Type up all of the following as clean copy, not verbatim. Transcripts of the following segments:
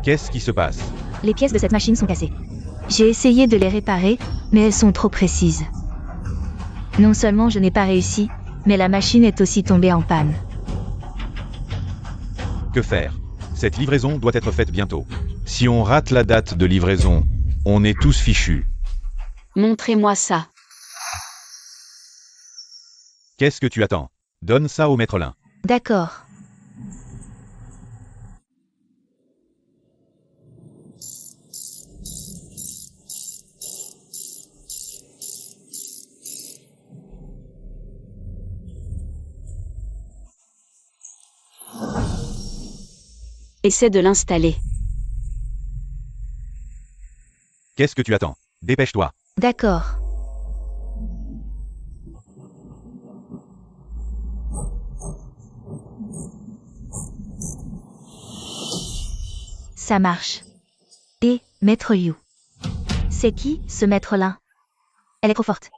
Qu'est-ce qui se passe? Les pièces de cette machine sont cassées. J'ai essayé de les réparer, mais elles sont trop précises. Non seulement je n'ai pas réussi, mais la machine est aussi tombée en panne. Que faire? Cette livraison doit être faite bientôt. Si on rate la date de livraison, on est tous fichus. Montrez-moi ça. Qu'est-ce que tu attends? Donne ça au maître Lin. D'accord. Essaie de l'installer. Qu'est-ce que tu attends? Dépêche-toi. D'accord. Ça marche. Et, Maître Yu. C'est qui, ce maître-là? Elle est trop forte.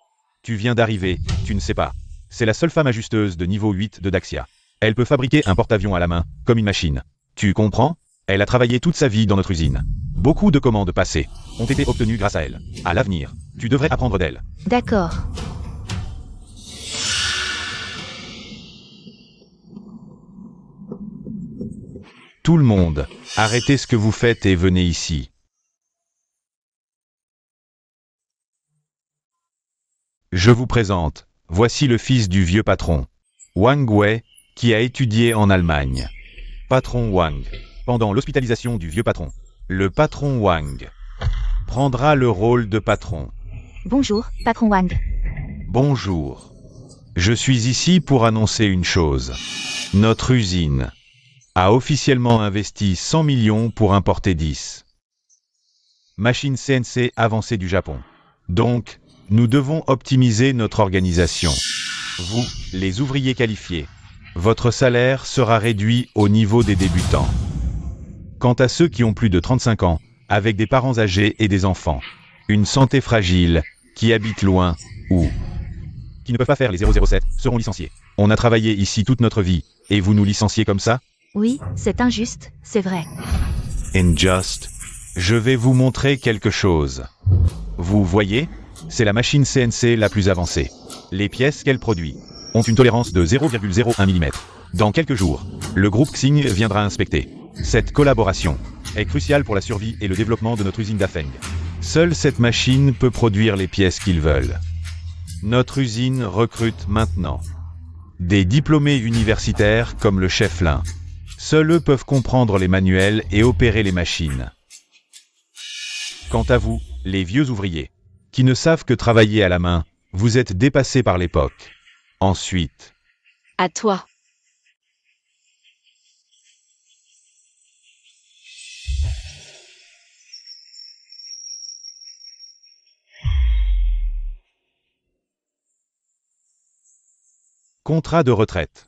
Tu viens d'arriver, tu ne sais pas. C'est la seule femme ajusteuse de niveau 8 de Daxia. Elle peut fabriquer un porte-avions à la main, comme une machine. Tu comprends? Elle a travaillé toute sa vie dans notre usine. Beaucoup de commandes passées ont été obtenues grâce à elle. À l'avenir, tu devrais apprendre d'elle. D'accord. Tout le monde, arrêtez ce que vous faites et venez ici. Je vous présente, voici le fils du vieux patron, Wang Wei, qui a étudié en Allemagne. Patron Wang. Pendant l'hospitalisation du vieux patron, le patron Wang prendra le rôle de patron. Bonjour, patron Wang. Bonjour. Je suis ici pour annoncer une chose. Notre usine a officiellement investi 100 millions pour importer 10 machines CNC avancées du Japon. Donc, nous devons optimiser notre organisation. Vous, les ouvriers qualifiés, votre salaire sera réduit au niveau des débutants. Quant à ceux qui ont plus de 35 ans, avec des parents âgés et des enfants, une santé fragile, qui habitent loin, ou qui ne peuvent pas faire les 007, seront licenciés. On a travaillé ici toute notre vie, et vous nous licenciez comme ça? Oui, c'est injuste, c'est vrai. Injust. Je vais vous montrer quelque chose. Vous voyez? C'est la machine CNC la plus avancée. Les pièces qu'elle produit ont une tolérance de 0,01 mm. Dans quelques jours, le groupe Xing viendra inspecter. Cette collaboration est cruciale pour la survie et le développement de notre usine d'Afeng. Seule cette machine peut produire les pièces qu'ils veulent. Notre usine recrute maintenant des diplômés universitaires comme le chef Lin. Seuls eux peuvent comprendre les manuels et opérer les machines. Quant à vous, les vieux ouvriers, qui ne savent que travailler à la main, vous êtes dépassés par l'époque. Ensuite, À toi. contrat de retraite.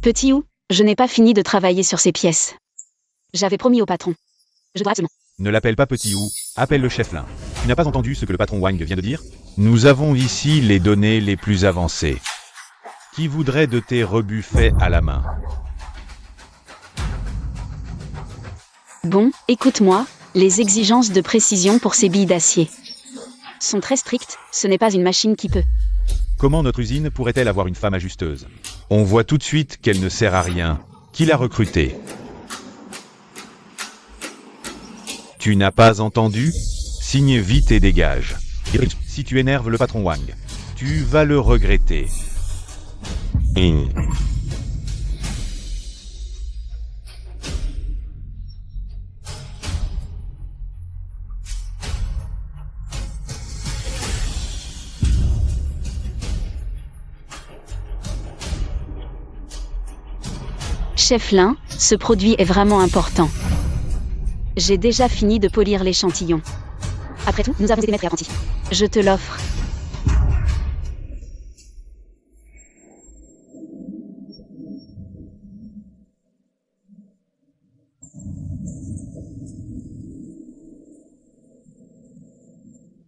Petit Ou, je n'ai pas fini de travailler sur ces pièces. J'avais promis au patron. Je dois absolument. Ne l'appelle pas Petit Ou, appelle le chef Lin. Tu n'as pas entendu ce que le patron Wang vient de dire? Nous avons ici les données les plus avancées. Qui voudrait de tes rebuts faits à la main? Bon, écoute-moi, les exigences de précision pour ces billes d'acier sont très strictes, ce n'est pas une machine qui peut. Comment notre usine pourrait-elle avoir une femme ajusteuse? On voit tout de suite qu'elle ne sert à rien. Qui l'a recrutée? Tu n'as pas entendu? Signe vite et dégage. Si tu énerves le patron Wang, tu vas le regretter. Chef Lin, ce produit est vraiment important. J'ai déjà fini de polir l'échantillon. Après tout, nous avons été maîtres et apprentis. Je te l'offre.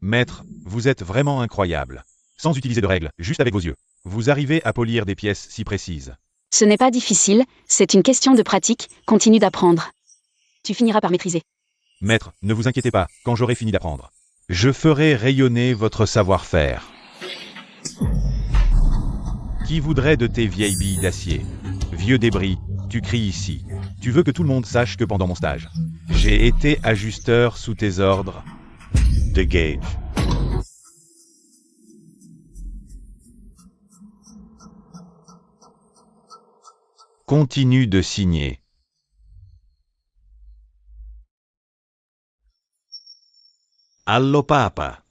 Maître, vous êtes vraiment incroyable. Sans utiliser de règles, juste avec vos yeux. Vous arrivez à polir des pièces si précises. Ce n'est pas difficile, c'est une question de pratique, continue d'apprendre. Tu finiras par maîtriser. Maître, ne vous inquiétez pas, quand j'aurai fini d'apprendre. Je ferai rayonner votre savoir-faire. Qui voudrait de tes vieilles billes d'acier? Vieux débris, tu cries ici. Tu veux que tout le monde sache que pendant mon stage, j'ai été ajusteur sous tes ordres de Gage. Continue de signer. Allo papa.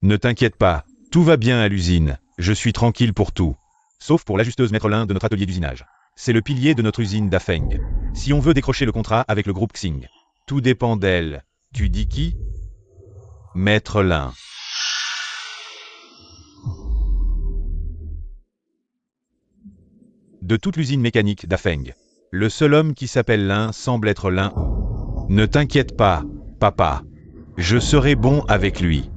Ne t'inquiète pas, tout va bien à l'usine, je suis tranquille pour tout. Sauf pour l'ajusteuse maître Lin de notre atelier d'usinage. C'est le pilier de notre usine d'Afeng. Si on veut décrocher le contrat avec le groupe Xing, tout dépend d'elle. Tu dis qui? Maître Lin. De toute l'usine mécanique d'Afeng, le seul homme qui s'appelle Lin semble être Lin. Ne t'inquiète pas, papa. Je serai bon avec lui.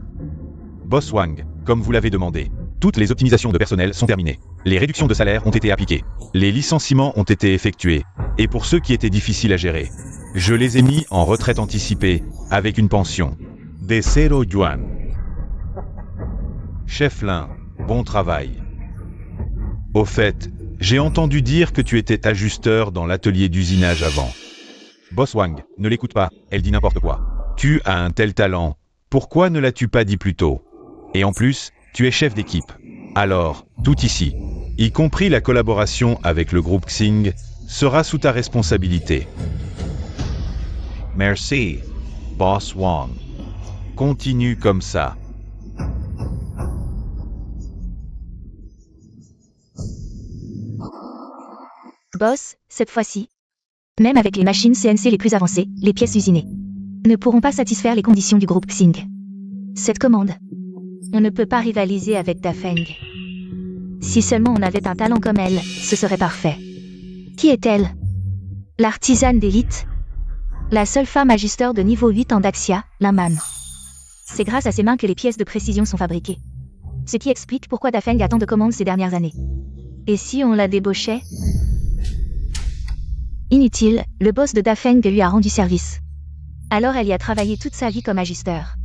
Boss Wang, comme vous l'avez demandé, toutes les optimisations de personnel sont terminées. Les réductions de salaire ont été appliquées. Les licenciements ont été effectués. Et pour ceux qui étaient difficiles à gérer, je les ai mis en retraite anticipée, avec une pension. Des 0 yuan. Chef Lin, bon travail. Au fait, j'ai entendu dire que tu étais ajusteur dans l'atelier d'usinage avant. Boss Wang, ne l'écoute pas, elle dit n'importe quoi. Tu as un tel talent, pourquoi ne l'as-tu pas dit plus tôt? Et en plus, tu es chef d'équipe. Alors, tout ici, y compris la collaboration avec le groupe Xing, sera sous ta responsabilité. Merci, Boss Wang. Continue comme ça. Boss, cette fois-ci, même avec les machines CNC les plus avancées, les pièces usinées ne pourront pas satisfaire les conditions du groupe Xing. Cette commande, on ne peut pas rivaliser avec Dafeng. Si seulement on avait un talent comme elle, ce serait parfait. Qui est-elle? L'artisane d'élite? La seule femme ajusteur de niveau 8 en Daxia, Laman. C'est grâce à ses mains que les pièces de précision sont fabriquées. Ce qui explique pourquoi Dafeng a tant de commandes ces dernières années. Et si on la débauchait? Inutile, le boss de Dafeng lui a rendu service. Alors elle y a travaillé toute sa vie comme ajusteur.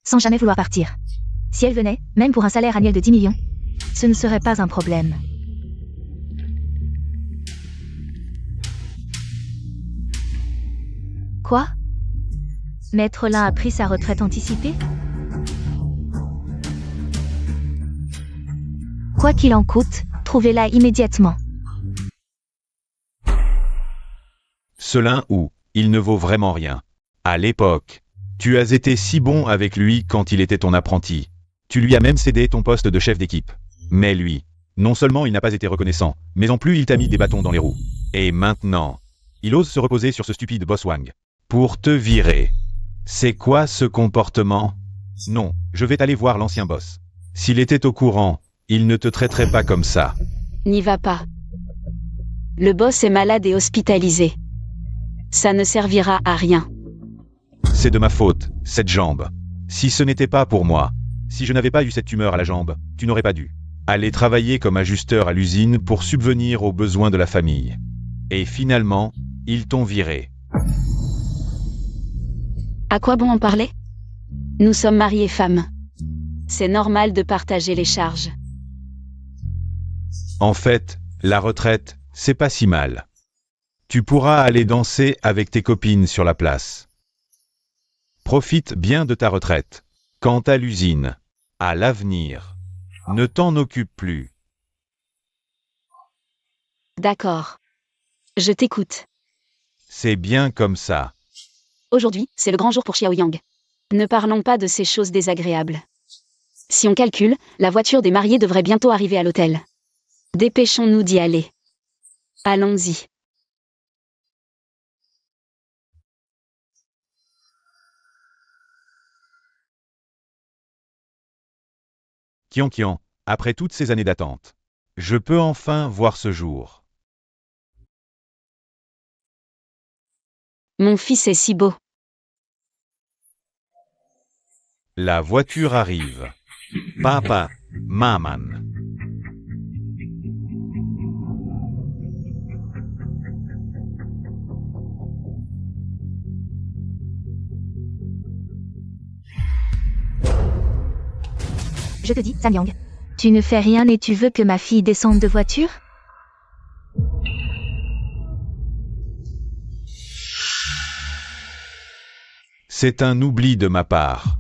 Sans jamais vouloir partir. Si elle venait, même pour un salaire annuel de 10 millions, ce ne serait pas un problème. Quoi? Maître Lin a pris sa retraite anticipée? Quoi qu'il en coûte, trouvez-la immédiatement. Ce Lin ou, il ne vaut vraiment rien. À l'époque, tu as été si bon avec lui quand il était ton apprenti. Tu lui as même cédé ton poste de chef d'équipe. Mais lui, non seulement il n'a pas été reconnaissant, mais en plus il t'a mis des bâtons dans les roues. Et maintenant, il ose se reposer sur ce stupide Boss Wang. Pour te virer. C'est quoi ce comportement? Non, je vais aller voir l'ancien boss. S'il était au courant, il ne te traiterait pas comme ça. N'y va pas. Le boss est malade et hospitalisé. Ça ne servira à rien. C'est de ma faute, cette jambe. Si ce n'était pas pour moi, si je n'avais pas eu cette tumeur à la jambe, tu n'aurais pas dû aller travailler comme ajusteur à l'usine pour subvenir aux besoins de la famille. Et finalement, ils t'ont viré. À quoi bon en parler? Nous sommes mari et femme. C'est normal de partager les charges. En fait, la retraite, c'est pas si mal. Tu pourras aller danser avec tes copines sur la place. Profite bien de ta retraite. Quant à l'usine, à l'avenir, ne t'en occupe plus. D'accord. Je t'écoute. C'est bien comme ça. Aujourd'hui, c'est le grand jour pour Xiaoyang. Ne parlons pas de ces choses désagréables. Si on calcule, la voiture des mariés devrait bientôt arriver à l'hôtel. Dépêchons-nous d'y aller. Allons-y. Kian, après toutes ces années d'attente, je peux enfin voir ce jour. Mon fils est si beau. La voiture arrive. Papa, maman. Je te dis, Samyang. Tu ne fais rien et tu veux que ma fille descende de voiture? C'est un oubli de ma part.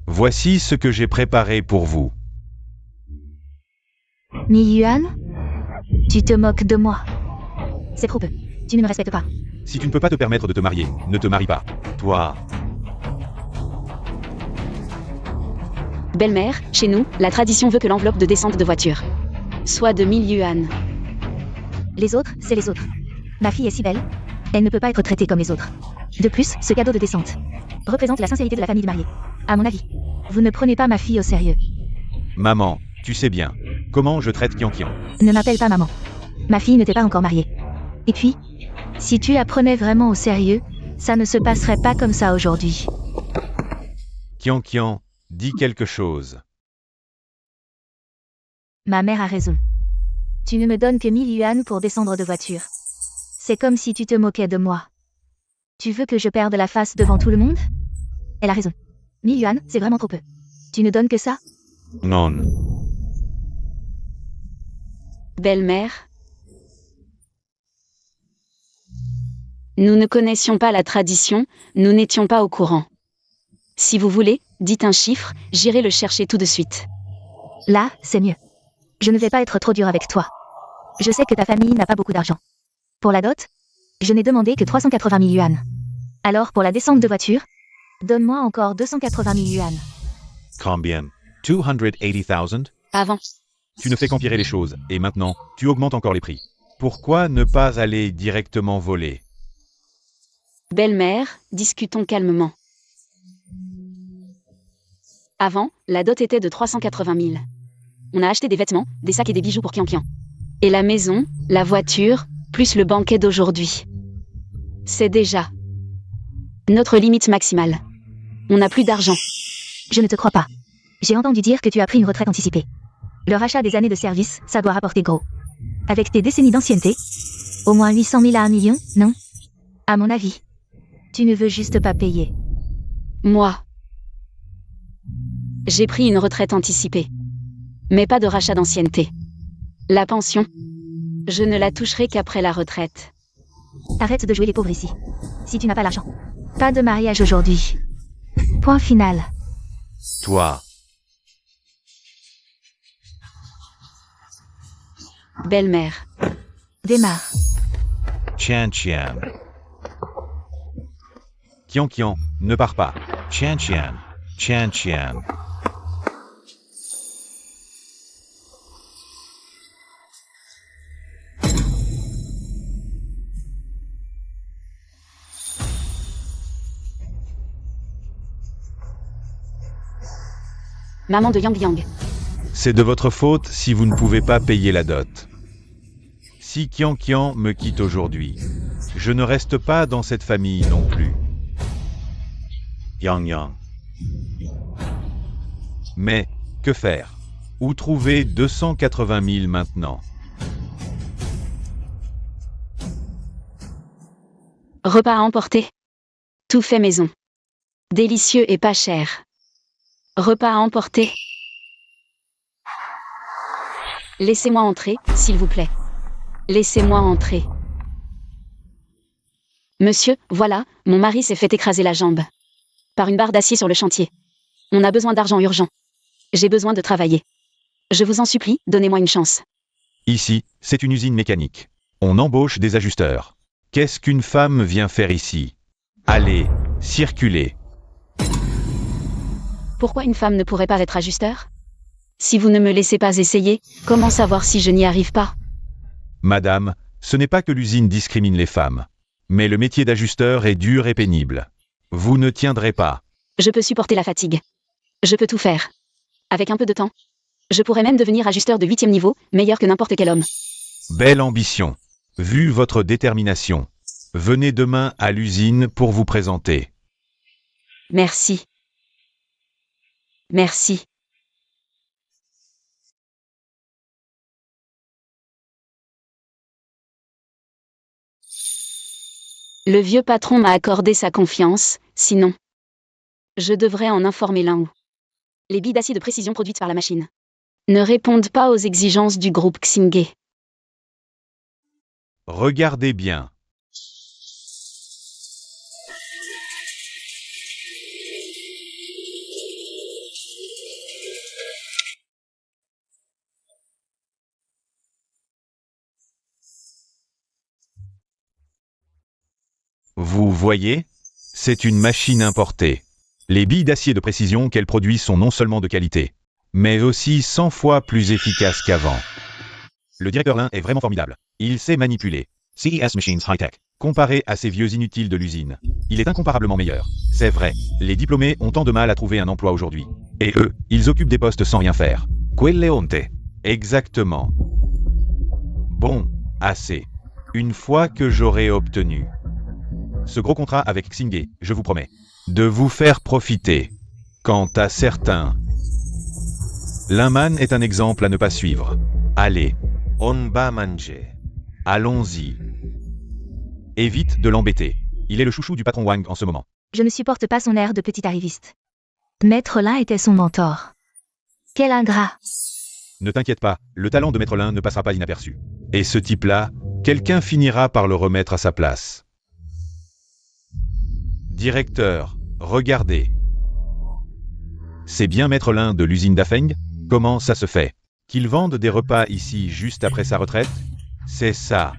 Voici ce que j'ai préparé pour vous. Mi Yuan? Tu te moques de moi. C'est trop peu. Tu ne me respectes pas. Si tu ne peux pas te permettre de te marier, ne te marie pas. Toi, Belle-mère, chez nous, la tradition veut que l'enveloppe de descente de voiture soit de 1000 yuan. Les autres, c'est les autres. Ma fille est si belle. Elle ne peut pas être traitée comme les autres. De plus, ce cadeau de descente représente la sincérité de la famille de mariée. À mon avis, vous ne prenez pas ma fille au sérieux. maman, tu sais bien. Comment je traite Kian. Ne m'appelle pas maman. Ma fille ne t'est pas encore mariée. Et puis, si tu la prenais vraiment au sérieux, ça ne se passerait pas comme ça aujourd'hui. Kian, dis quelque chose. Ma mère a raison. Tu ne me donnes que 1000 yuan pour descendre de voiture. C'est comme si tu te moquais de moi. Tu veux que je perde la face devant tout le monde? Elle a raison. 1000 yuan, c'est vraiment trop peu. Tu ne donnes que ça? Non. Belle-mère. Nous ne connaissions pas la tradition, nous n'étions pas au courant. Si vous voulez, dites un chiffre, j'irai le chercher tout de suite. Là, c'est mieux. Je ne vais pas être trop dur avec toi. Je sais que ta famille n'a pas beaucoup d'argent. Pour la dot, je n'ai demandé que 380 000 yuan. Alors pour la descente de voiture, donne-moi encore 280 000 yuan. Combien? 280,000? Avant. Tu ne fais qu'empirer les choses, et maintenant, tu augmentes encore les prix. Pourquoi ne pas aller directement voler? Belle-mère, discutons calmement. Avant, la dot était de 380 000. On a acheté des vêtements, des sacs et des bijoux pour Kian. Et la maison, la voiture, plus le banquet d'aujourd'hui. C'est déjà notre limite maximale. On n'a plus d'argent. Je ne te crois pas. J'ai entendu dire que tu as pris une retraite anticipée. Le rachat des années de service, ça doit rapporter gros. Avec tes décennies d'ancienneté, au moins 800 000 à 1 million, non? À mon avis, tu ne veux juste pas payer. Moi, j'ai pris une retraite anticipée. Mais pas de rachat d'ancienneté. La pension, je ne la toucherai qu'après la retraite. Arrête de jouer les pauvres ici. Si tu n'as pas l'argent. Pas de mariage aujourd'hui. Point final. Toi, Belle-mère. Démarre. Kian. Kian, ne pars pas. Kian. Maman de Yang. C'est de votre faute si vous ne pouvez pas payer la dot. Si Kian me quitte aujourd'hui, je ne reste pas dans cette famille non plus. Yang. Mais, que faire? Où trouver 280 000 maintenant? Repas à emporter. Tout fait maison. Délicieux et pas cher. Repas à emporter. Laissez-moi entrer, s'il vous plaît. Laissez-moi entrer. Monsieur, voilà, mon mari s'est fait écraser la jambe. Par une barre d'acier sur le chantier. On a besoin d'argent urgent. J'ai besoin de travailler. Je vous en supplie, donnez-moi une chance. Ici, c'est une usine mécanique. On embauche des ajusteurs. Qu'est-ce qu'une femme vient faire ici? Allez, circulez. Pourquoi une femme ne pourrait pas être ajusteur? Si vous ne me laissez pas essayer, comment savoir si je n'y arrive pas? Madame, ce n'est pas que l'usine discrimine les femmes. Mais le métier d'ajusteur est dur et pénible. Vous ne tiendrez pas. Je peux supporter la fatigue. Je peux tout faire. Avec un peu de temps. Je pourrais même devenir ajusteur de 8e niveau, meilleur que n'importe quel homme. Belle ambition. Vu votre détermination. Venez demain à l'usine pour vous présenter. Merci. Merci. Le vieux patron m'a accordé sa confiance, sinon, je devrais en informer l'un ou Les billes d'acier de précision produites par la machine ne répondent pas aux exigences du groupe Xingye. Regardez bien. Vous voyez? C'est une machine importée. Les billes d'acier de précision qu'elle produit sont non seulement de qualité, mais aussi 100 fois plus efficaces qu'avant. Le directeur Lin est vraiment formidable. Il sait manipuler. CES Machines High-Tech. Comparé à ces vieux inutiles de l'usine, il est incomparablement meilleur. C'est vrai, les diplômés ont tant de mal à trouver un emploi aujourd'hui. Et eux, ils occupent des postes sans rien faire. Quelle honte. Exactement. Bon, assez. Une fois que j'aurai obtenu ce gros contrat avec Xingye, je vous promets de vous faire profiter. Quant à certains, Linman est un exemple à ne pas suivre. Allez, on va manger. Allons-y. Évite de l'embêter. Il est le chouchou du patron Wang en ce moment. Je ne supporte pas son air de petit arriviste. Maître Lin était son mentor. Quel ingrat! Ne t'inquiète pas, le talent de Maître Lin ne passera pas inaperçu. Et ce type-là, quelqu'un finira par le remettre à sa place. Directeur, regardez. C'est bien Maître Lin de l'usine d'Afeng? Comment ça se fait? Qu'il vende des repas ici juste après sa retraite? C'est ça.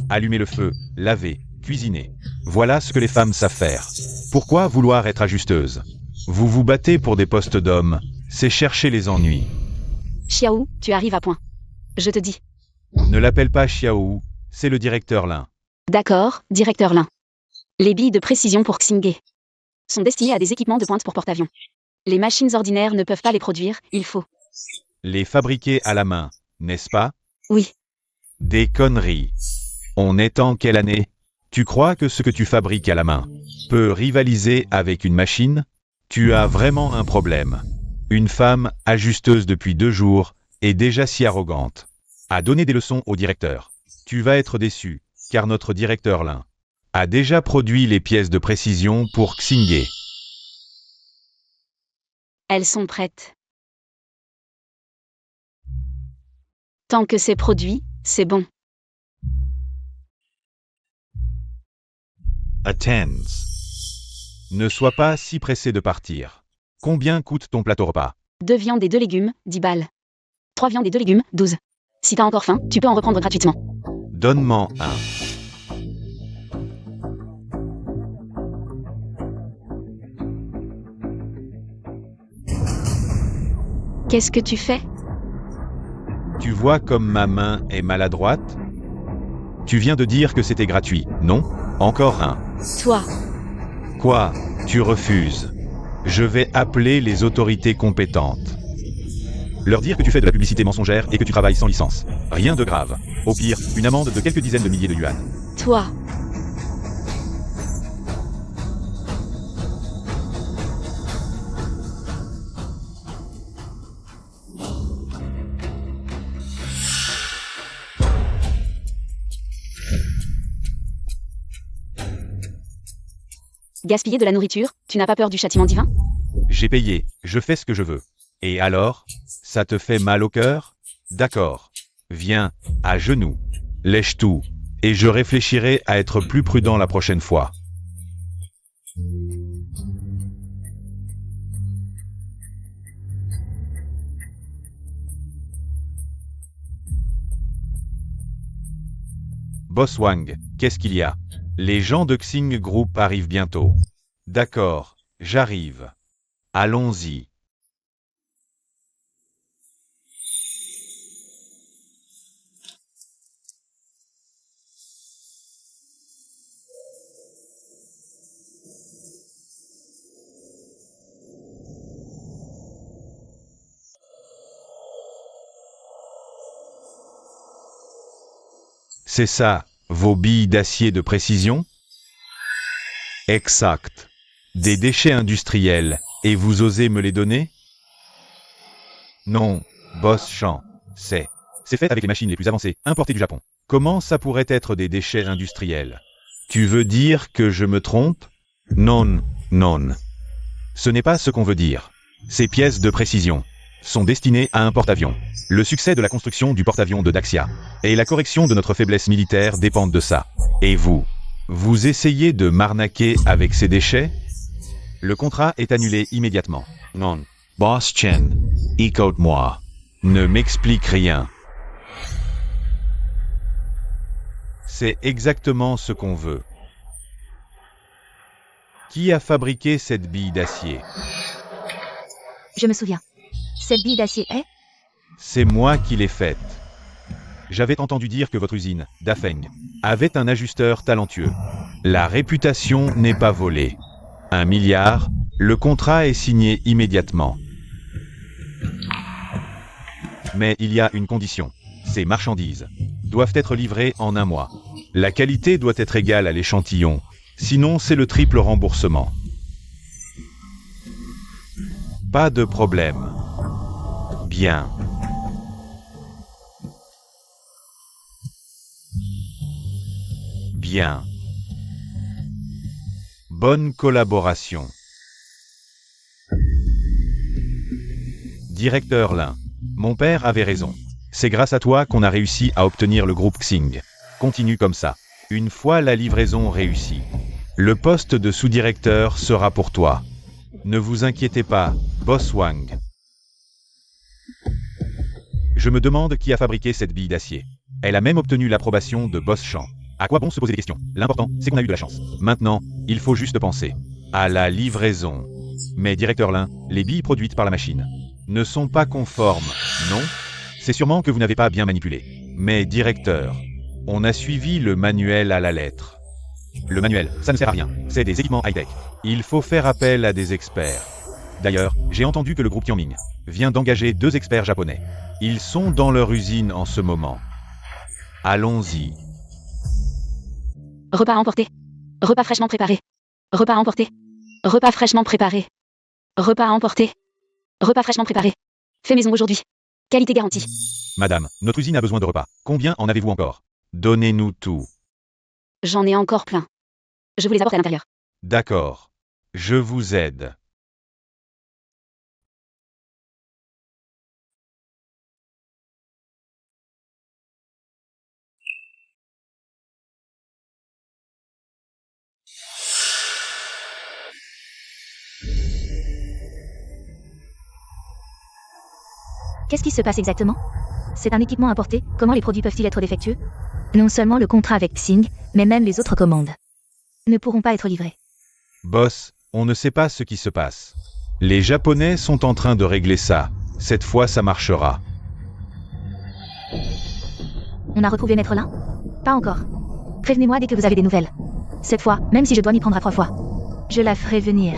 Allumer le feu, laver, cuisiner. Voilà ce que les femmes savent faire. Pourquoi vouloir être ajusteuse? Vous vous battez pour des postes d'hommes, c'est chercher les ennuis. Xiao, tu arrives à point. Je te dis. Ne l'appelle pas Xiao, c'est le directeur Lin. D'accord, directeur Lin. Les billes de précision pour Xingye sont destinées à des équipements de pointe pour porte-avions. Les machines ordinaires ne peuvent pas les produire, il faut les fabriquer à la main, n'est-ce pas? Oui. Des conneries. On est en quelle année? Tu crois que ce que tu fabriques à la main peut rivaliser avec une machine? Tu as vraiment un problème. Une femme, ajusteuse depuis 2 jours, est déjà si arrogante. À donner des leçons au directeur. Tu vas être déçu, car notre directeur Lin a déjà produit les pièces de précision pour Xingye. Elles sont prêtes. Tant que c'est produit, c'est bon. Attends. Ne sois pas si pressé de partir. Combien coûte ton plateau repas? 2 viandes et 2 légumes, 10 balles. 3 viandes et 2 légumes, 12. Si t'as encore faim, tu peux en reprendre gratuitement. Donne-m'en un. Qu'est-ce que tu fais? Tu vois comme ma main est maladroite? Tu viens de dire que c'était gratuit, non? Encore un. Toi. Quoi? Tu refuses? Je vais appeler les autorités compétentes. Leur dire que tu fais de la publicité mensongère et que tu travailles sans licence. Rien de grave. Au pire, une amende de quelques dizaines de milliers de yuan. Toi. Gaspiller de la nourriture, tu n'as pas peur du châtiment divin? J'ai payé, je fais ce que je veux. Et alors? Ça te fait mal au cœur? D'accord. Viens, à genoux. Lèche tout. Et je réfléchirai à être plus prudent la prochaine fois. Boss Wang, qu'est-ce qu'il y a? Les gens de Xing Group arrivent bientôt. D'accord, j'arrive. Allons-y. C'est ça, vos billes d'acier de précision? Exact. Des déchets industriels, et vous osez me les donner? Non, boss Chan, c'est fait avec les machines les plus avancées, importées du Japon. Comment ça pourrait être des déchets industriels? Tu veux dire que je me trompe? Non, non. Ce n'est pas ce qu'on veut dire. Ces pièces de précision sont destinées à un porte-avions. Le succès de la construction du porte-avions de Daxia et la correction de notre faiblesse militaire dépendent de ça. Et vous essayez de m'arnaquer avec ces déchets? Le contrat est annulé immédiatement. Non. Boss Chen, écoute-moi. Ne m'explique rien. C'est exactement ce qu'on veut. Qui a fabriqué cette bille d'acier? Je me souviens. Cette bille d'acier est... C'est moi qui l'ai faite. J'avais entendu dire que votre usine, Dafeng, avait un ajusteur talentueux. La réputation n'est pas volée. 1 milliard, le contrat est signé immédiatement. Mais il y a une condition. Ces marchandises doivent être livrées en 1 mois. La qualité doit être égale à l'échantillon, sinon c'est le triple remboursement. Pas de problème. Bien. Bien. Bonne collaboration. Directeur Lin, mon père avait raison. C'est grâce à toi qu'on a réussi à obtenir le groupe Xing. Continue comme ça. Une fois la livraison réussie, le poste de sous-directeur sera pour toi. Ne vous inquiétez pas, Boss Wang. Je me demande qui a fabriqué cette bille d'acier. Elle a même obtenu l'approbation de Boss Chan. À quoi bon se poser des questions? L'important, c'est qu'on a eu de la chance. Maintenant, il faut juste penser à la livraison. Mais directeur Lin, les billes produites par la machine ne sont pas conformes, non? C'est sûrement que vous n'avez pas bien manipulé. Mais directeur, on a suivi le manuel à la lettre. Le manuel, ça ne sert à rien. C'est des équipements high-tech. Il faut faire appel à des experts. D'ailleurs, j'ai entendu que le groupe Tianming vient d'engager 2 experts japonais. Ils sont dans leur usine en ce moment. Allons-y. Repas à emporter. Repas fraîchement préparé. Repas à emporter. Repas fraîchement préparé. Repas à emporter. Repas fraîchement préparé. Fait maison aujourd'hui. Qualité garantie. Madame, notre usine a besoin de repas. Combien en avez-vous encore? Donnez-nous tout. J'en ai encore plein. Je vous les apporte à l'intérieur. D'accord. Je vous aide. Qu'est-ce qui se passe exactement? C'est un équipement importé, comment les produits peuvent-ils être défectueux? Non seulement le contrat avec Xing, mais même les autres commandes ne pourront pas être livrées. Boss, on ne sait pas ce qui se passe. Les Japonais sont en train de régler ça. Cette fois, ça marchera. On a retrouvé Maître Lin? Pas encore. Prévenez-moi dès que vous avez des nouvelles. Cette fois, même si je dois m'y prendre à 3 fois, je la ferai venir.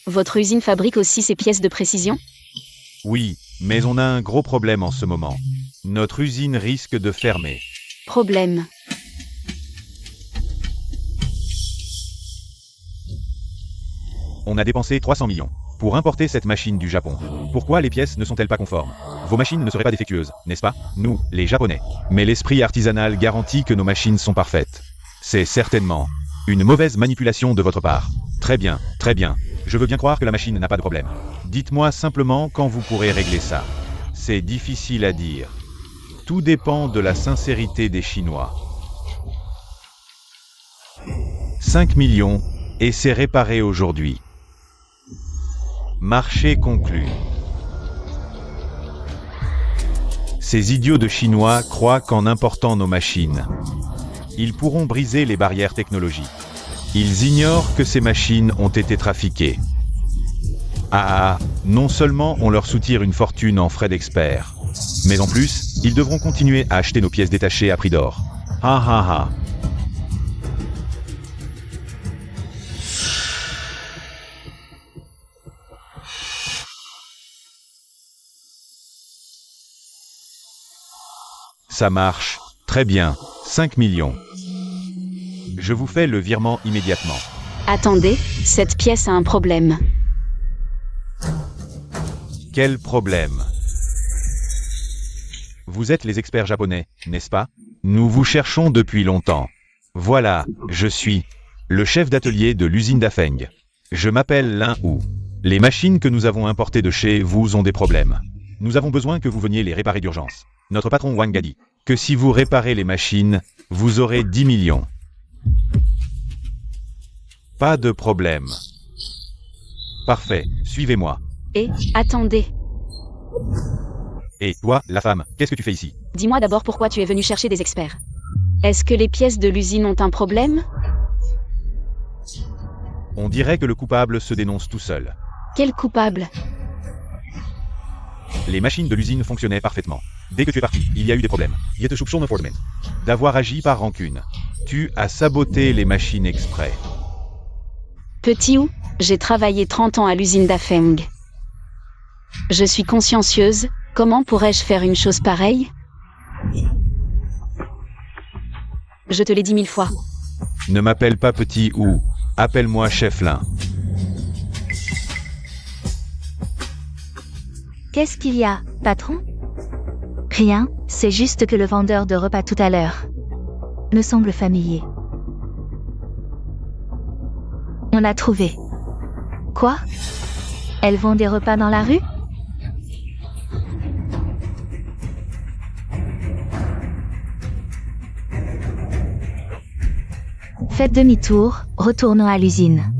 Votre usine fabrique aussi ces pièces de précision? Oui, mais on a un gros problème en ce moment. Notre usine risque de fermer. Problème. On a dépensé 300 millions pour importer cette machine du Japon. Pourquoi les pièces ne sont-elles pas conformes? Vos machines ne seraient pas défectueuses, n'est-ce pas? Nous, les Japonais. Mais l'esprit artisanal garantit que nos machines sont parfaites. C'est certainement une mauvaise manipulation de votre part. Très bien, très bien. Je veux bien croire que la machine n'a pas de problème. Dites-moi simplement quand vous pourrez régler ça. C'est difficile à dire. Tout dépend de la sincérité des Chinois. 5 millions, et c'est réparé aujourd'hui. Marché conclu. Ces idiots de Chinois croient qu'en important nos machines, ils pourront briser les barrières technologiques. Ils ignorent que ces machines ont été trafiquées. Non seulement on leur soutire une fortune en frais d'expert, mais en plus, ils devront continuer à acheter nos pièces détachées à prix d'or. Ha ha ha. Ça marche. Très bien. 5 millions. Je vous fais le virement immédiatement. Attendez, cette pièce a un problème. Quel problème? Vous êtes les experts japonais, n'est-ce pas? Nous vous cherchons depuis longtemps. Voilà, je suis le chef d'atelier de l'usine Dafeng. Je m'appelle Lin Wu. Les machines que nous avons importées de chez vous ont des problèmes. Nous avons besoin que vous veniez les réparer d'urgence. Notre patron Wang a dit que si vous réparez les machines, vous aurez 10 millions. Pas de problème. Parfait, suivez-moi. Et, attendez. Et toi, la femme, qu'est-ce que tu fais ici? Dis-moi d'abord pourquoi tu es venu chercher des experts. Est-ce que les pièces de l'usine ont un problème? On dirait que le coupable se dénonce tout seul. Quel coupable? Les machines de l'usine fonctionnaient parfaitement. Dès que tu es parti, il y a eu des problèmes. D'avoir agi par rancune. Tu as saboté les machines exprès. Petit Wu, j'ai travaillé 30 ans à l'usine Dafeng. Je suis consciencieuse, comment pourrais-je faire une chose pareille? Je te l'ai dit 1000 fois. Ne m'appelle pas Petit Wu. Appelle-moi Chef Lin. Qu'est-ce qu'il y a, patron? Rien, c'est juste que le vendeur de repas tout à l'heure me semble familier. On a trouvé. Quoi? Elles vendent des repas dans la rue? Faites demi-tour, retournons à l'usine.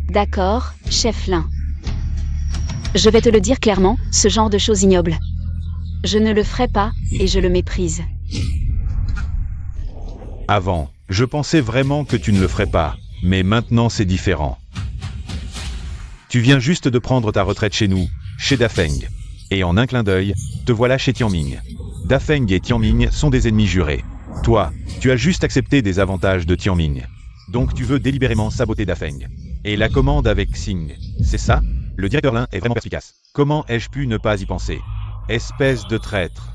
D'accord, chef Lin. Je vais te le dire clairement, ce genre de choses ignobles. Je ne le ferai pas, et je le méprise. Avant, je pensais vraiment que tu ne le ferais pas, mais maintenant c'est différent. Tu viens juste de prendre ta retraite chez nous, chez Dafeng. Et en un clin d'œil, te voilà chez Tianming. Dafeng et Tianming sont des ennemis jurés. Toi, tu as juste accepté des avantages de Tianming. Donc tu veux délibérément saboter Dafeng. Et la commande avec Xing, c'est ça? Le directeur Lin est vraiment perspicace. Comment ai-je pu ne pas y penser? Espèce de traître.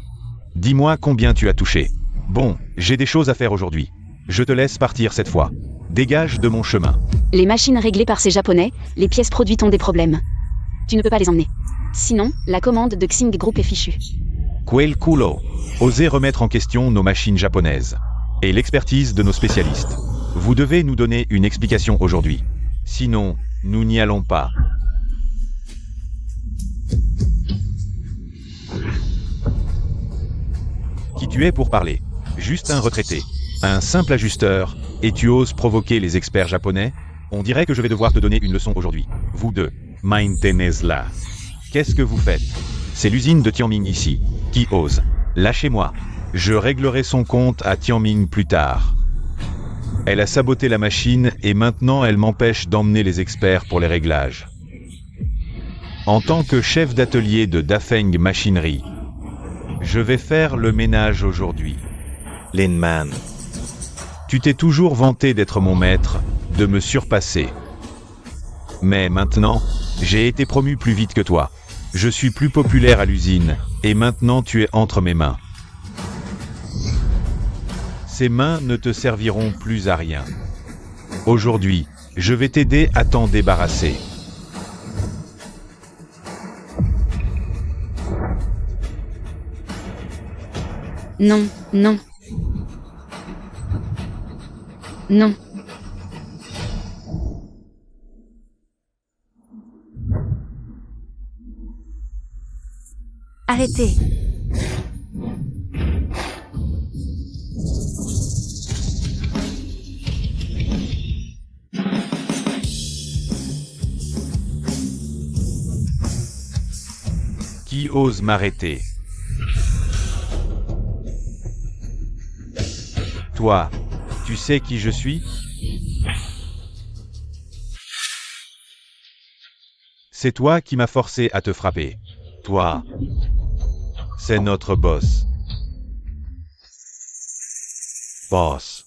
Dis-moi combien tu as touché. Bon, j'ai des choses à faire aujourd'hui. Je te laisse partir cette fois. Dégage de mon chemin. Les machines réglées par ces Japonais, les pièces produites ont des problèmes. Tu ne peux pas les emmener. Sinon, la commande de Xing Group est fichue. Quel culo. Osez remettre en question nos machines japonaises. Et l'expertise de nos spécialistes. Vous devez nous donner une explication aujourd'hui. Sinon, nous n'y allons pas. Qui tu es pour parler? Juste un retraité. Un simple ajusteur, et tu oses provoquer les experts japonais? On dirait que je vais devoir te donner une leçon aujourd'hui. Vous deux, maintenez-la. Qu'est-ce que vous faites? C'est l'usine de Tianming ici. Qui ose? Lâchez-moi. Je réglerai son compte à Tianming plus tard. Elle a saboté la machine et maintenant elle m'empêche d'emmener les experts pour les réglages. En tant que chef d'atelier de Dafeng Machinerie, je vais faire le ménage aujourd'hui. Linman. Tu t'es toujours vanté d'être mon maître, de me surpasser. Mais maintenant, j'ai été promu plus vite que toi. Je suis plus populaire à l'usine, et maintenant tu es entre mes mains. Ces mains ne te serviront plus à rien. Aujourd'hui, je vais t'aider à t'en débarrasser. Non, non. Non. Arrêtez. Qui ose m'arrêter? Toi, tu sais qui je suis? C'est toi qui m'as forcé à te frapper. Toi. C'est notre boss. Boss.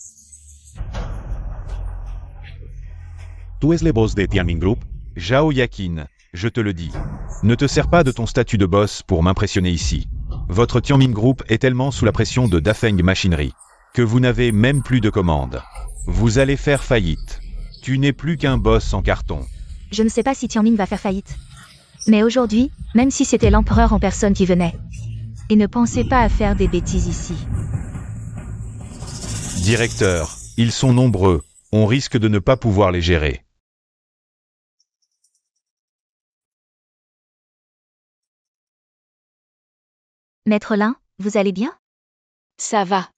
¿Tú es le boss de Tianming Group? Zhao Yakin, Je te le dis. Ne te sers pas de ton statut de boss pour m'impressionner ici. Votre Tianming Group est tellement sous la pression de Dafeng Machinery que vous n'avez même plus de commandes. Vous allez faire faillite. Tu n'es plus qu'un boss en carton. Je ne sais pas si Tianming va faire faillite. Mais aujourd'hui, même si c'était l'empereur en personne qui venait, et ne pensez pas à faire des bêtises ici. Directeur, ils sont nombreux. On risque de ne pas pouvoir les gérer. Maître Lin, vous allez bien? Ça va.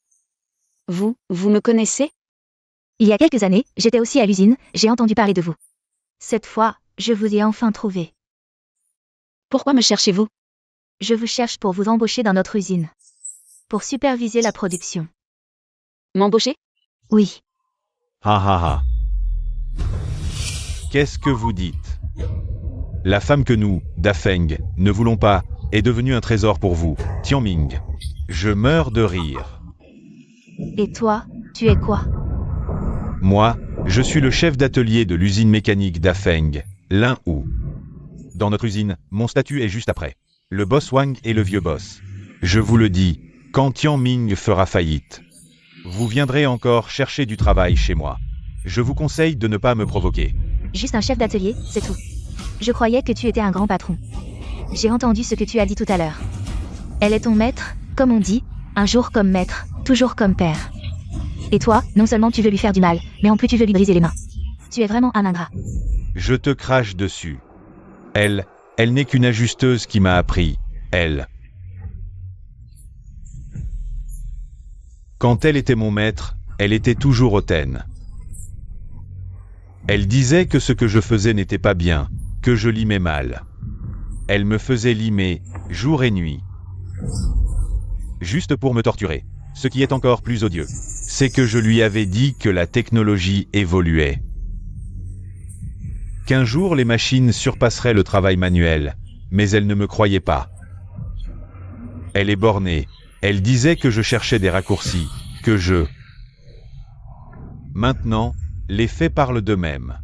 Vous me connaissez? Il y a quelques années, j'étais aussi à l'usine, j'ai entendu parler de vous. Cette fois, je vous ai enfin trouvé. Pourquoi me cherchez-vous? Je vous cherche pour vous embaucher dans notre usine. Pour superviser la production. M'embaucher? Oui. Ha ha ha. Qu'est-ce que vous dites? La femme que nous, Dafeng, ne voulons pas, est devenue un trésor pour vous, Tianming. Je meurs de rire. Et toi, tu es quoi? Moi, je suis le chef d'atelier de l'usine mécanique Dafeng, Lin Hu. Dans notre usine, mon statut est juste après. Le boss Wang et le vieux boss. Je vous le dis, quand Tianming fera faillite, vous viendrez encore chercher du travail chez moi. Je vous conseille de ne pas me provoquer. Juste un chef d'atelier, c'est tout. Je croyais que tu étais un grand patron. J'ai entendu ce que tu as dit tout à l'heure. Elle est ton maître, comme on dit, un jour comme maître, toujours comme père. Et toi, non seulement tu veux lui faire du mal, mais en plus tu veux lui briser les mains. Tu es vraiment un ingrat. Je te crache dessus. Elle n'est qu'une ajusteuse qui m'a appris, elle. Quand elle était mon maître, elle était toujours hautaine. Elle disait que ce que je faisais n'était pas bien, que je limais mal. Elle me faisait limer, jour et nuit. Juste pour me torturer. Ce qui est encore plus odieux, c'est que je lui avais dit que la technologie évoluait. Qu'un jour les machines surpasseraient le travail manuel, mais elle ne me croyait pas. Elle est bornée. Elle disait que je cherchais des raccourcis, que je... Maintenant, les faits parlent d'eux-mêmes.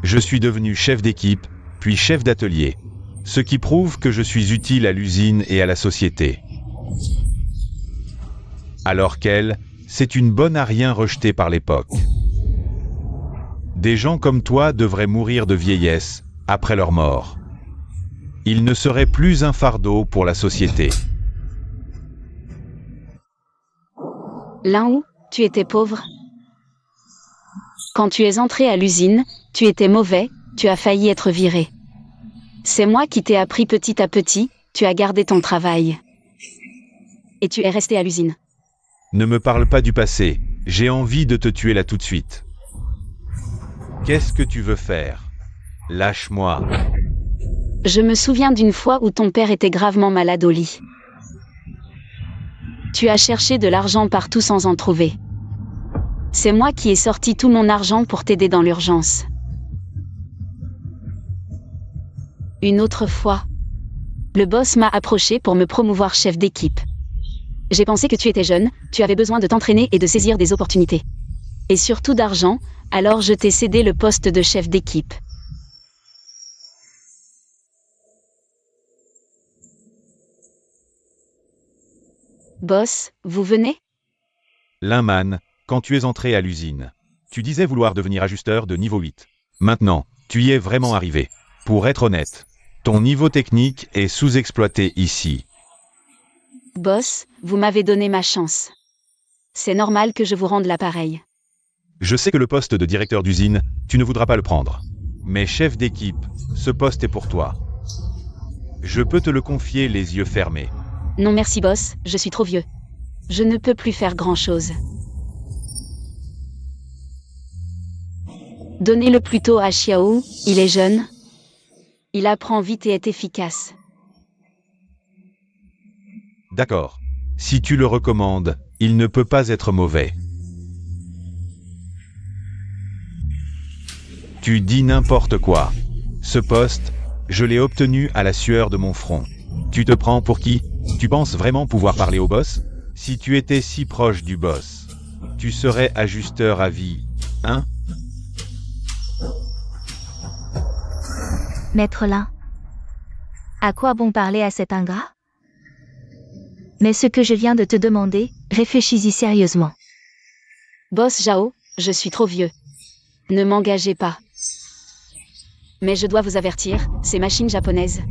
Je suis devenu chef d'équipe, puis chef d'atelier, ce qui prouve que je suis utile à l'usine et à la société. Alors qu'elle, c'est une bonne à rien rejetée par l'époque. Des gens comme toi devraient mourir de vieillesse après leur mort. Ils ne seraient plus un fardeau pour la société. Lin Hu, tu étais pauvre. Quand tu es entré à l'usine, tu étais mauvais, tu as failli être viré. C'est moi qui t'ai appris petit à petit, tu as gardé ton travail. Et tu es resté à l'usine. Ne me parle pas du passé, j'ai envie de te tuer là tout de suite. Qu'est-ce que tu veux faire? Lâche-moi. Je me souviens d'une fois où ton père était gravement malade au lit. Tu as cherché de l'argent partout sans en trouver. C'est moi qui ai sorti tout mon argent pour t'aider dans l'urgence. Une autre fois, le boss m'a approché pour me promouvoir chef d'équipe. J'ai pensé que tu étais jeune, tu avais besoin de t'entraîner et de saisir des opportunités. Et surtout d'argent, alors je t'ai cédé le poste de chef d'équipe. Boss, vous venez? Linman, quand tu es entré à l'usine, tu disais vouloir devenir ajusteur de niveau 8. Maintenant, tu y es vraiment arrivé. Pour être honnête, ton niveau technique est sous-exploité ici. Boss, vous m'avez donné ma chance. C'est normal que je vous rende l'appareil. Je sais que le poste de directeur d'usine, tu ne voudras pas le prendre. Mais chef d'équipe, ce poste est pour toi. Je peux te le confier les yeux fermés. Non merci boss, je suis trop vieux. Je ne peux plus faire grand-chose. Donnez-le plutôt à Xiao, il est jeune. Il apprend vite et est efficace. D'accord. Si tu le recommandes, il ne peut pas être mauvais. Tu dis n'importe quoi. Ce poste, je l'ai obtenu à la sueur de mon front. Tu te prends pour qui? Tu penses vraiment pouvoir parler au boss? Si tu étais si proche du boss, tu serais ajusteur à vie, hein? Maître Lin. À quoi bon parler à cet ingrat? Mais ce que je viens de te demander, réfléchis-y sérieusement. Boss Zhao, je suis trop vieux. Ne m'engagez pas. Mais je dois vous avertir, ces machines japonaises.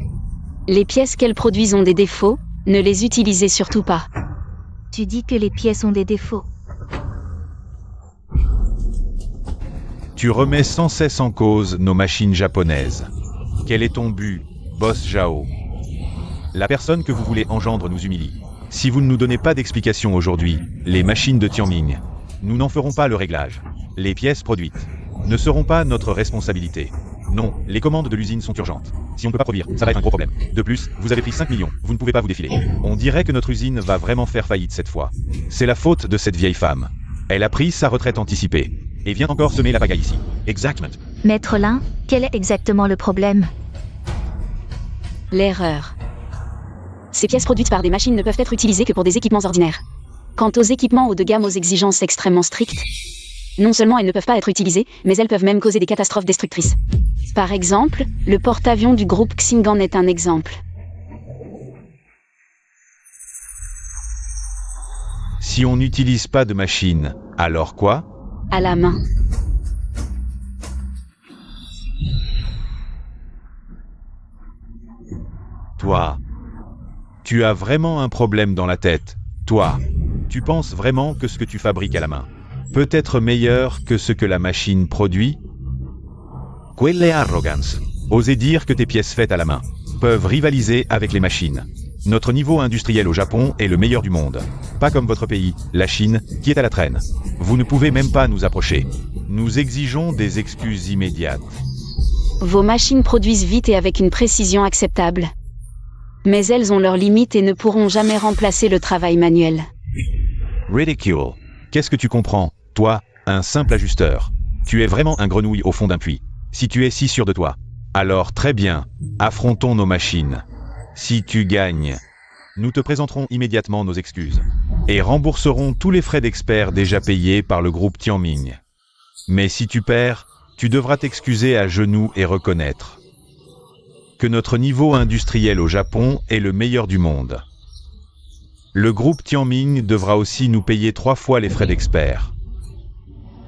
Les pièces qu'elles produisent ont des défauts, ne les utilisez surtout pas. Tu dis que les pièces ont des défauts. Tu remets sans cesse en cause nos machines japonaises. Quel est ton but, Boss Zhao? La personne que vous voulez engendre nous humilie. Si vous ne nous donnez pas d'explication aujourd'hui, les machines de Tianming, nous n'en ferons pas le réglage. Les pièces produites ne seront pas notre responsabilité. Non, les commandes de l'usine sont urgentes. Si on ne peut pas produire, ça va être un gros problème. De plus, vous avez pris 5 millions, vous ne pouvez pas vous défiler. On dirait que notre usine va vraiment faire faillite cette fois. C'est la faute de cette vieille femme. Elle a pris sa retraite anticipée. Et vient encore semer la pagaille ici. Exactement. Maître Lin, quel est exactement le problème? L'erreur. Ces pièces produites par des machines ne peuvent être utilisées que pour des équipements ordinaires. Quant aux équipements haut de gamme aux exigences extrêmement strictes, non seulement elles ne peuvent pas être utilisées, mais elles peuvent même causer des catastrophes destructrices. Par exemple, le porte-avions du groupe Xing en est un exemple. Si on n'utilise pas de machine, alors quoi? À la main. Toi. Tu as vraiment un problème dans la tête. Toi. Tu penses vraiment que ce que tu fabriques à la main peut être meilleur que ce que la machine produit? Quelle arrogance. Oser dire que tes pièces faites à la main peuvent rivaliser avec les machines. Notre niveau industriel au Japon est le meilleur du monde. Pas comme votre pays, la Chine, qui est à la traîne. Vous ne pouvez même pas nous approcher. Nous exigeons des excuses immédiates. Vos machines produisent vite et avec une précision acceptable. Mais elles ont leurs limites et ne pourront jamais remplacer le travail manuel. Ridicule. Qu'est-ce que tu comprends, toi, un simple ajusteur? Tu es vraiment un grenouille au fond d'un puits. Si tu es si sûr de toi, alors très bien, affrontons nos machines. Si tu gagnes, nous te présenterons immédiatement nos excuses et rembourserons tous les frais d'expert déjà payés par le groupe Tianming. Mais si tu perds, tu devras t'excuser à genoux et reconnaître que notre niveau industriel au Japon est le meilleur du monde. Le groupe Tianming devra aussi nous payer 3 fois les frais d'expert.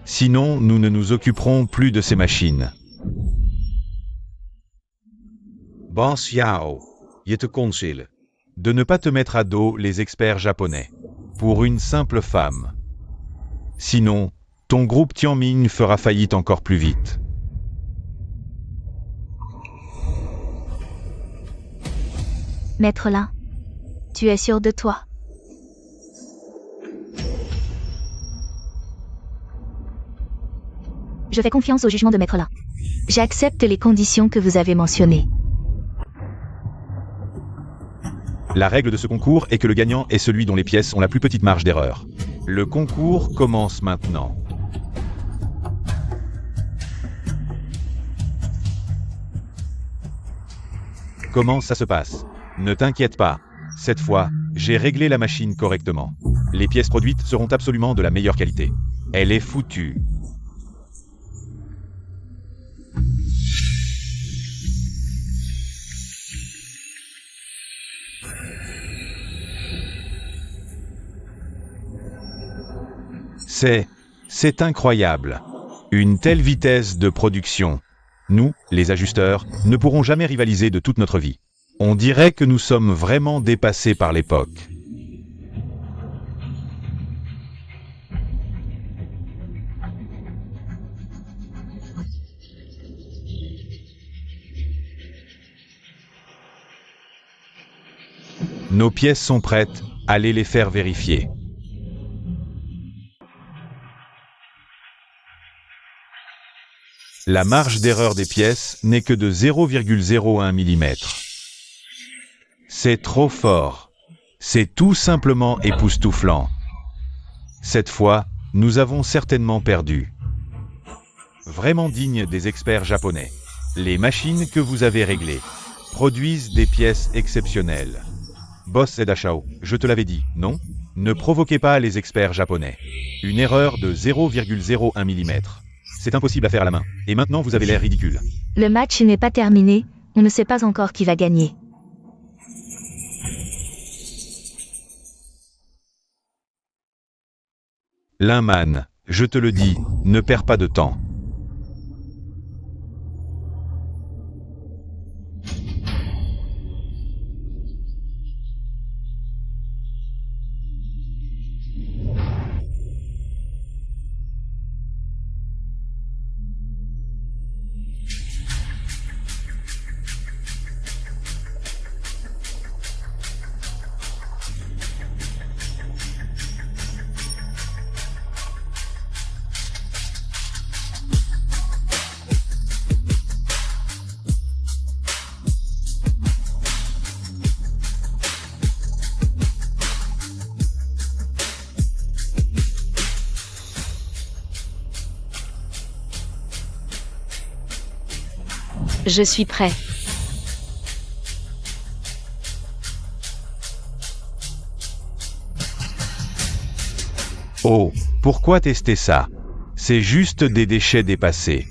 Sinon, nous ne nous occuperons plus de ces machines. Boss Zhao, je te conseille de ne pas te mettre à dos les experts japonais pour une simple femme. Sinon, ton groupe Tianming fera faillite encore plus vite. Maître Lin, tu es sûr de toi? Je fais confiance au jugement de Maître Lin. J'accepte les conditions que vous avez mentionnées. La règle de ce concours est que le gagnant est celui dont les pièces ont la plus petite marge d'erreur. Le concours commence maintenant. Comment ça se passe? Ne t'inquiète pas. Cette fois, j'ai réglé la machine correctement. Les pièces produites seront absolument de la meilleure qualité. Elle est foutue. C'est incroyable. Une telle vitesse de production. Nous, les ajusteurs, ne pourrons jamais rivaliser de toute notre vie. On dirait que nous sommes vraiment dépassés par l'époque. Nos pièces sont prêtes, allez les faire vérifier. La marge d'erreur des pièces n'est que de 0,01 mm. C'est trop fort. C'est tout simplement époustouflant. Cette fois, nous avons certainement perdu. Vraiment digne des experts japonais. Les machines que vous avez réglées produisent des pièces exceptionnelles. Boss Zhao, je te l'avais dit, non? Ne provoquez pas les experts japonais. Une erreur de 0,01 mm. C'est impossible à faire à la main. Et maintenant vous avez l'air ridicule. Le match n'est pas terminé, On ne sait pas encore qui va gagner. Linman, je te le dis, ne perds pas de temps. Je suis prêt. Oh, pourquoi tester ça? C'est juste des déchets dépassés.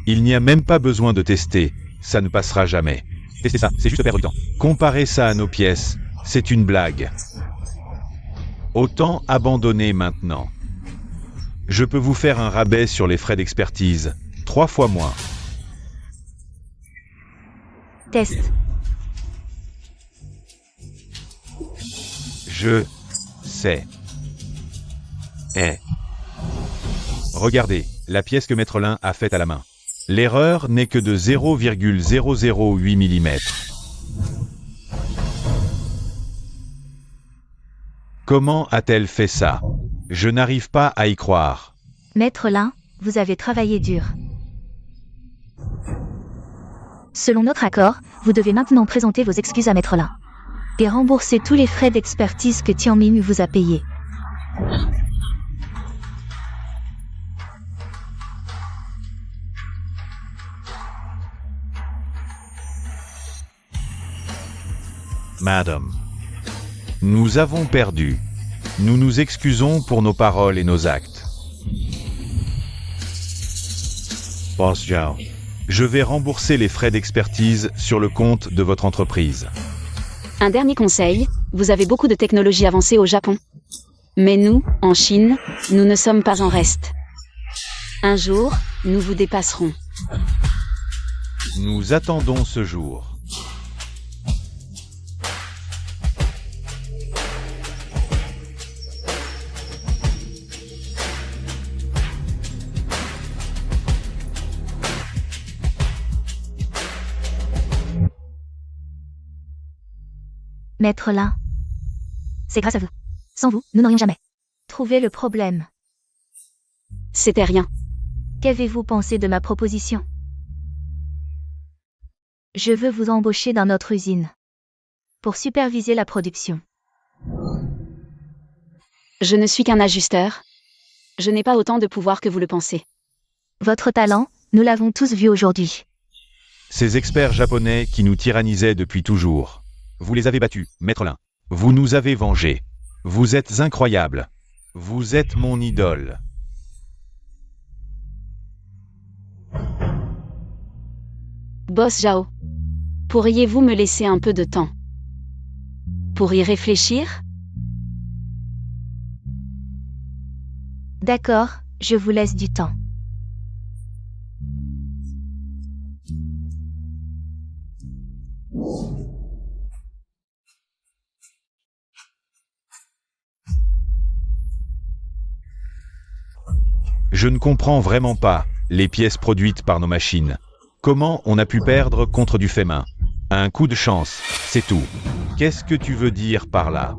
Il n'y a même pas besoin de tester, ça ne passera jamais. Tester ça, c'est juste perdre du temps. Comparer ça à nos pièces, c'est une blague. Autant abandonner maintenant. Je peux vous faire un rabais sur les frais d'expertise, 3 fois moins. Test. Je sais. Regardez, la pièce que Maître Lin a faite à la main. L'erreur n'est que de 0,008 mm. Comment a-t-elle fait ça? Je n'arrive pas à y croire. Maître Lin, vous avez travaillé dur. Selon notre accord, vous devez maintenant présenter vos excuses à Maître Lin. Et rembourser tous les frais d'expertise que Tianming vous a payés. Madame, nous avons perdu. Nous nous excusons pour nos paroles et nos actes. Boss Zhao, Je vais rembourser les frais d'expertise sur le compte de votre entreprise. Un dernier conseil, vous avez beaucoup de technologies avancées au Japon. Mais nous, en Chine, nous ne sommes pas en reste. Un jour, nous vous dépasserons. Nous attendons ce jour. Maître Lin. C'est grâce à vous. Sans vous, nous n'aurions jamais trouvé le problème. C'était rien. Qu'avez-vous pensé de ma proposition? Je veux vous embaucher dans notre usine. Pour superviser la production. Je ne suis qu'un ajusteur. Je n'ai pas autant de pouvoir que vous le pensez. Votre talent, nous l'avons tous vu aujourd'hui. Ces experts japonais qui nous tyrannisaient depuis toujours. Vous les avez battus, Maître Lin. Vous nous avez vengés. Vous êtes incroyable. Vous êtes mon idole. Boss Zhao, pourriez-vous me laisser un peu de temps pour y réfléchir? D'accord, je vous laisse du temps. Je ne comprends vraiment pas les pièces produites par nos machines. Comment on a pu perdre contre du fait main? Un coup de chance, c'est tout. Qu'est-ce que tu veux dire par là?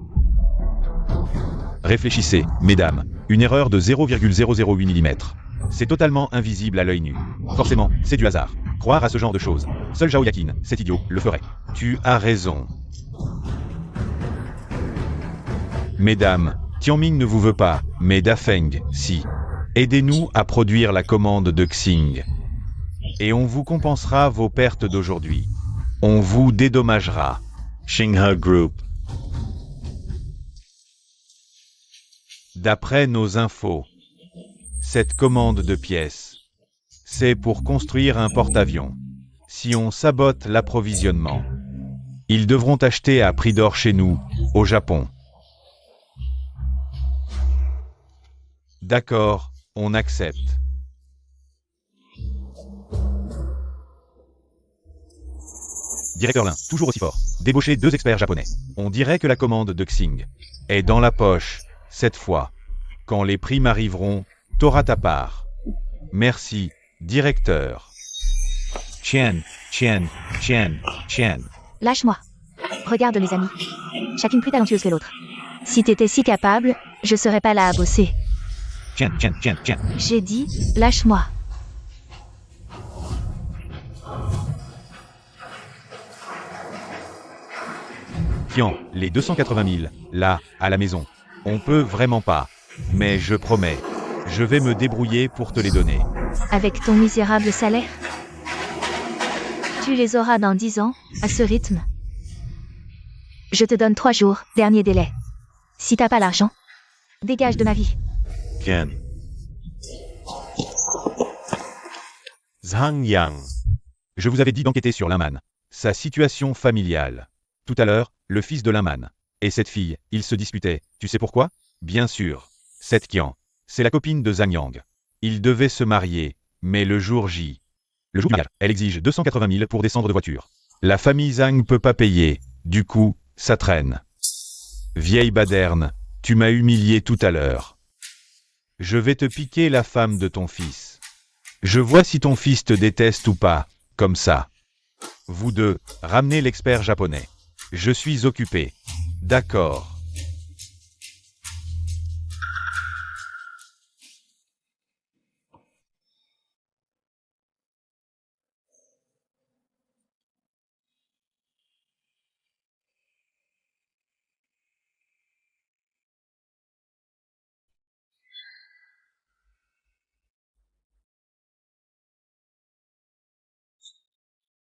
Réfléchissez, mesdames. Une erreur de 0,008 mm. C'est totalement invisible à l'œil nu. Forcément, c'est du hasard. Croire à ce genre de choses. Seul Zhao Yakin, cet idiot, le ferait. Tu as raison. Mesdames, Tianming ne vous veut pas, mais Dafeng, si. Aidez-nous à produire la commande de Xing. Et on vous compensera vos pertes d'aujourd'hui. On vous dédommagera. Xinghe Group. D'après nos infos, cette commande de pièces, c'est pour construire un porte-avions. Si on sabote l'approvisionnement, ils devront acheter à prix d'or chez nous, au Japon. D'accord, on accepte. Directeur Lin, toujours aussi fort. Débaucher 2 experts japonais. On dirait que la commande de Xing est dans la poche, cette fois. Quand les primes arriveront, t'auras ta part. Merci, directeur. Chien. Lâche-moi. Regarde mes amis. Chacune plus talentueuse que l'autre. Si t'étais si capable, je serais pas là à bosser. Chien. J'ai dit, lâche-moi. Tiens, les 280 000, là, à la maison. On peut vraiment pas. Mais je promets, je vais me débrouiller pour te les donner. Avec ton misérable salaire? Tu les auras dans 10 ans, à ce rythme. Je te donne 3 jours, dernier délai. Si t'as pas l'argent, dégage de ma vie. Ken. Zhangyang. Je vous avais dit d'enquêter sur Linman. Sa situation familiale. Tout à l'heure, le fils de Linman et cette fille, ils se disputaient. Tu sais pourquoi? Bien sûr. Cette Qian, c'est la copine de Zhang Yang. Ils devaient se marier, mais le jour J. Le jour du mariage, elle exige 280 000 pour descendre de voiture. La famille Zhang peut pas payer, du coup, ça traîne. Vieille baderne, tu m'as humilié tout à l'heure. Je vais te piquer la femme de ton fils. Je vois si ton fils te déteste ou pas, comme ça. Vous deux, ramenez l'expert japonais. Je suis occupé. D'accord.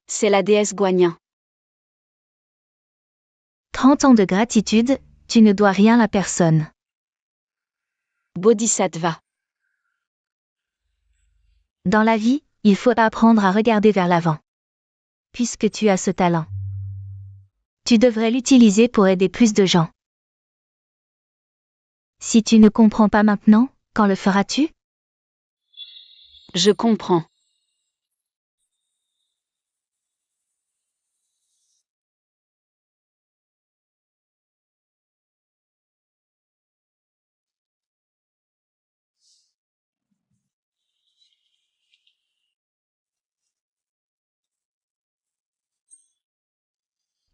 C'est la déesse Guanyin. 30 ans de gratitude, tu ne dois rien à personne. Bodhisattva. Dans la vie, il faut apprendre à regarder vers l'avant. Puisque tu as ce talent, tu devrais l'utiliser pour aider plus de gens. Si tu ne comprends pas maintenant, quand le feras-tu? Je comprends.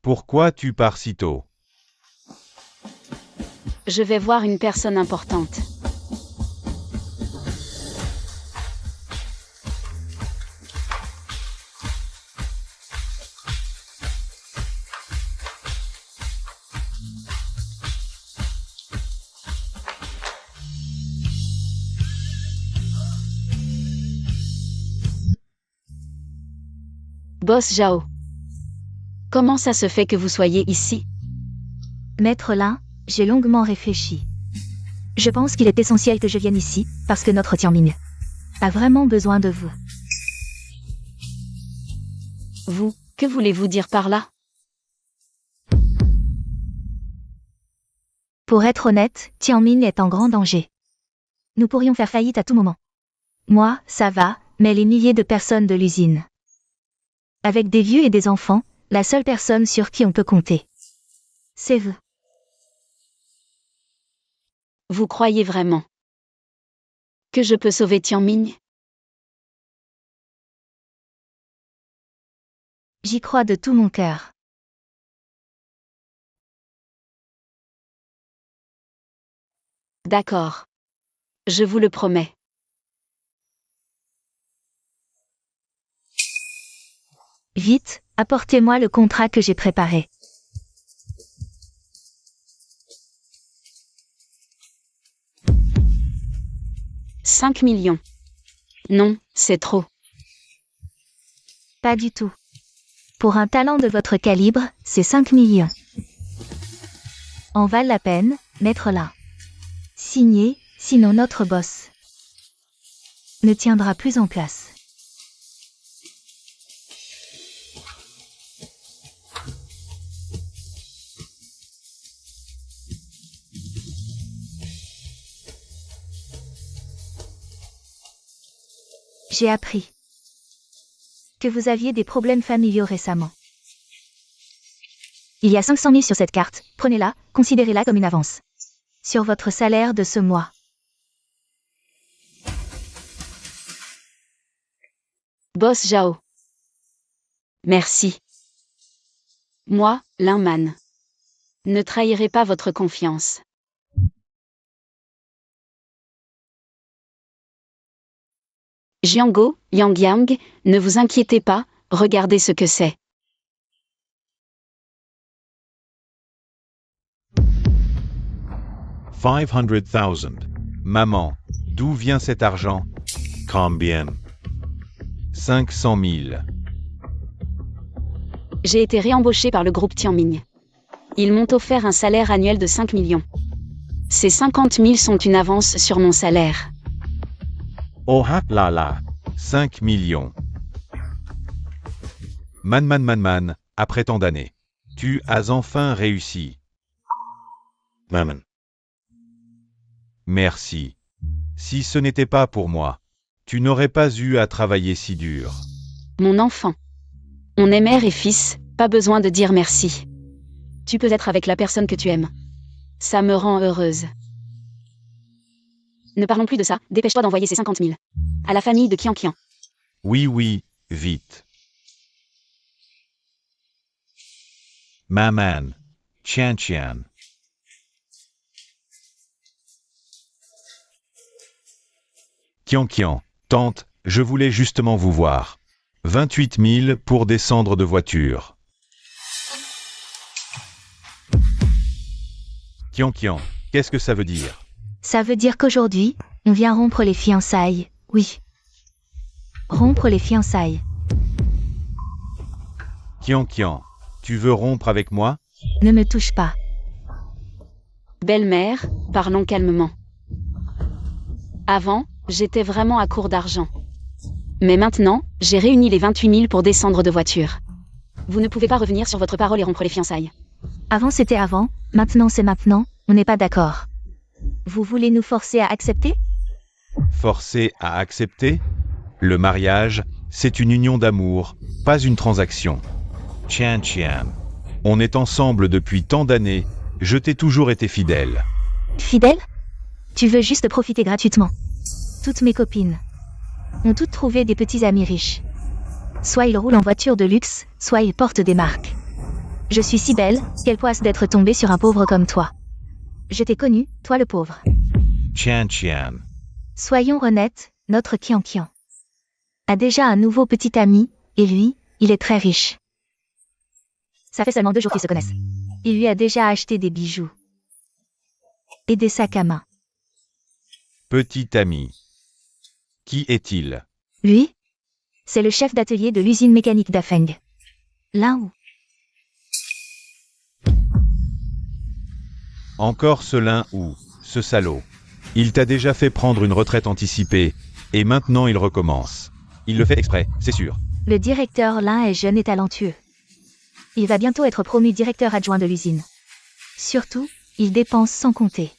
Pourquoi tu pars si tôt? Je vais voir une personne importante. Boss Zhao. Comment ça se fait que vous soyez ici? Maître Lin, j'ai longuement réfléchi. Je pense qu'il est essentiel que je vienne ici, parce que notre Tianming a vraiment besoin de vous. Vous, que voulez-vous dire par là? Pour être honnête, Tianming est en grand danger. Nous pourrions faire faillite à tout moment. Moi, ça va, mais les milliers de personnes de l'usine. Avec des vieux et des enfants, la seule personne sur qui on peut compter, c'est vous. Vous croyez vraiment que je peux sauver Tianming? J'y crois de tout mon cœur. D'accord. Je vous le promets. Vite, apportez-moi le contrat que j'ai préparé. « 5 millions. Non, c'est trop. Pas du tout. Pour un talent de votre calibre, c'est 5 millions. En valent la peine, maître Lin. Signez, sinon notre boss ne tiendra plus en place. J'ai appris que vous aviez des problèmes familiaux récemment. Il y a 500 000 sur cette carte, prenez-la, considérez-la comme une avance. Sur votre salaire de ce mois. Boss Zhao. Merci. Moi, Linman. Ne trahirai pas votre confiance. Jiango, Yang Yang, ne vous inquiétez pas, regardez ce que c'est. $500,000. Maman, d'où vient cet argent? Combien? 500 000. J'ai été réembauché par le groupe Tianming. Ils m'ont offert un salaire annuel de 5 millions. Ces 50 000 sont une avance sur mon salaire. Oh là là. 5 millions. Man, après tant d'années. Tu as enfin réussi. Maman. Merci. Si ce n'était pas pour moi, tu n'aurais pas eu à travailler si dur. Mon enfant. On est mère et fils, pas besoin de dire merci. Tu peux être avec la personne que tu aimes. Ça me rend heureuse. Ne parlons plus de ça, dépêche-toi d'envoyer ces 50 000. À la famille de Qian Qian. Oui, vite. Maman. Qian. Qian, tante, je voulais justement vous voir. 28 000 pour descendre de voiture. Qian, qu'est-ce que ça veut dire? Ça veut dire qu'aujourd'hui, on vient rompre les fiançailles, oui. Rompre les fiançailles. Qian, tu veux rompre avec moi? Ne me touche pas. Belle-mère, parlons calmement. Avant, j'étais vraiment à court d'argent. Mais maintenant, j'ai réuni les 28 000 pour descendre de voiture. Vous ne pouvez pas revenir sur votre parole et rompre les fiançailles. Avant c'était avant, maintenant c'est maintenant, on n'est pas d'accord. Vous voulez nous forcer à accepter? Forcer à accepter? Le mariage, c'est une union d'amour, pas une transaction. Qian. On est ensemble depuis tant d'années, je t'ai toujours été fidèle. Fidèle? Tu veux juste profiter gratuitement. Toutes mes copines ont toutes trouvé des petits amis riches. Soit ils roulent en voiture de luxe, soit ils portent des marques. Je suis si belle, quelle poisse d'être tombée sur un pauvre comme toi. Je t'ai connu, toi le pauvre. Qian. Soyons honnêtes, notre Qian a déjà un nouveau petit ami, et lui, il est très riche. Ça fait seulement 2 jours qu'ils se connaissent. Il lui a déjà acheté des bijoux. Et des sacs à main. Petit ami. Qui est-il? Lui? C'est le chef d'atelier de l'usine mécanique d'Afeng. Là où? Encore ce lin ou, ce salaud. Il t'a déjà fait prendre une retraite anticipée, et maintenant il recommence. Il le fait exprès, c'est sûr. Le directeur Lin est jeune et talentueux. Il va bientôt être promu directeur adjoint de l'usine. Surtout, il dépense sans compter.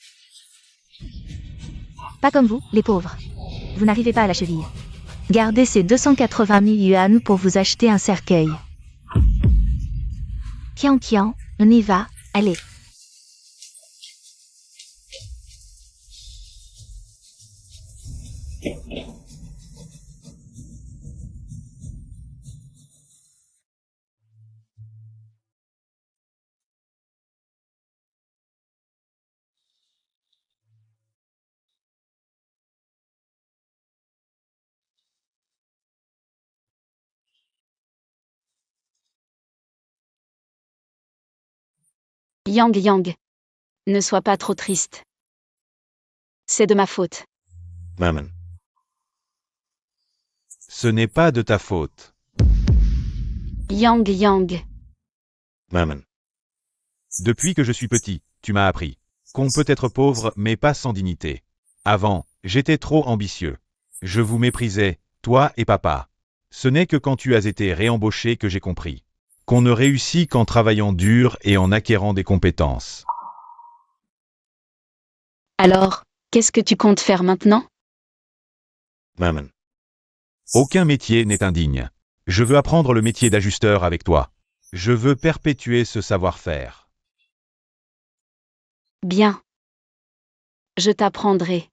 Pas comme vous, les pauvres. Vous n'arrivez pas à la cheville. Gardez ces 280 000 yuan pour vous acheter un cercueil. Qian, on y va, allez. Yang. Ne sois pas trop triste. C'est de ma faute. Maman. Ce n'est pas de ta faute. Yang. Maman. Depuis que je suis petit, tu m'as appris qu'on peut être pauvre mais pas sans dignité. Avant, j'étais trop ambitieux. Je vous méprisais, toi et papa. Ce n'est que quand tu as été réembauché que j'ai compris qu'on ne réussit qu'en travaillant dur et en acquérant des compétences. Alors, qu'est-ce que tu comptes faire maintenant? Maman. Aucun métier n'est indigne. Je veux apprendre le métier d'ajusteur avec toi. Je veux perpétuer ce savoir-faire. Bien. Je t'apprendrai.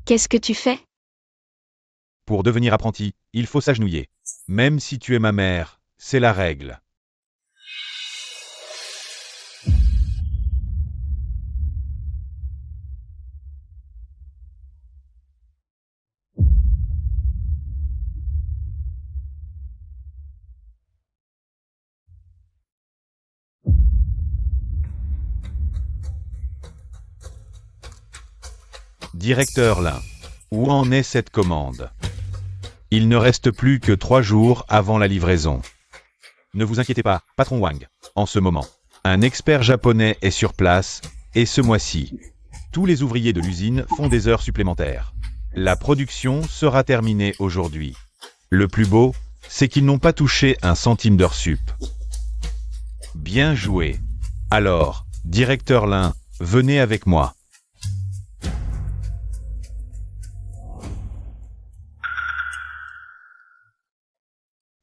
Qu'est-ce que tu fais? Pour devenir apprenti, il faut s'agenouiller. Même si tu es ma mère, c'est la règle. Directeur Lin, où en est cette commande? Il ne reste plus que 3 jours avant la livraison. Ne vous inquiétez pas, patron Wang. En ce moment, un expert japonais est sur place, et ce mois-ci, tous les ouvriers de l'usine font des heures supplémentaires. La production sera terminée aujourd'hui. Le plus beau, c'est qu'ils n'ont pas touché un centime d'heure sup. Bien joué. Alors, directeur Lin, venez avec moi.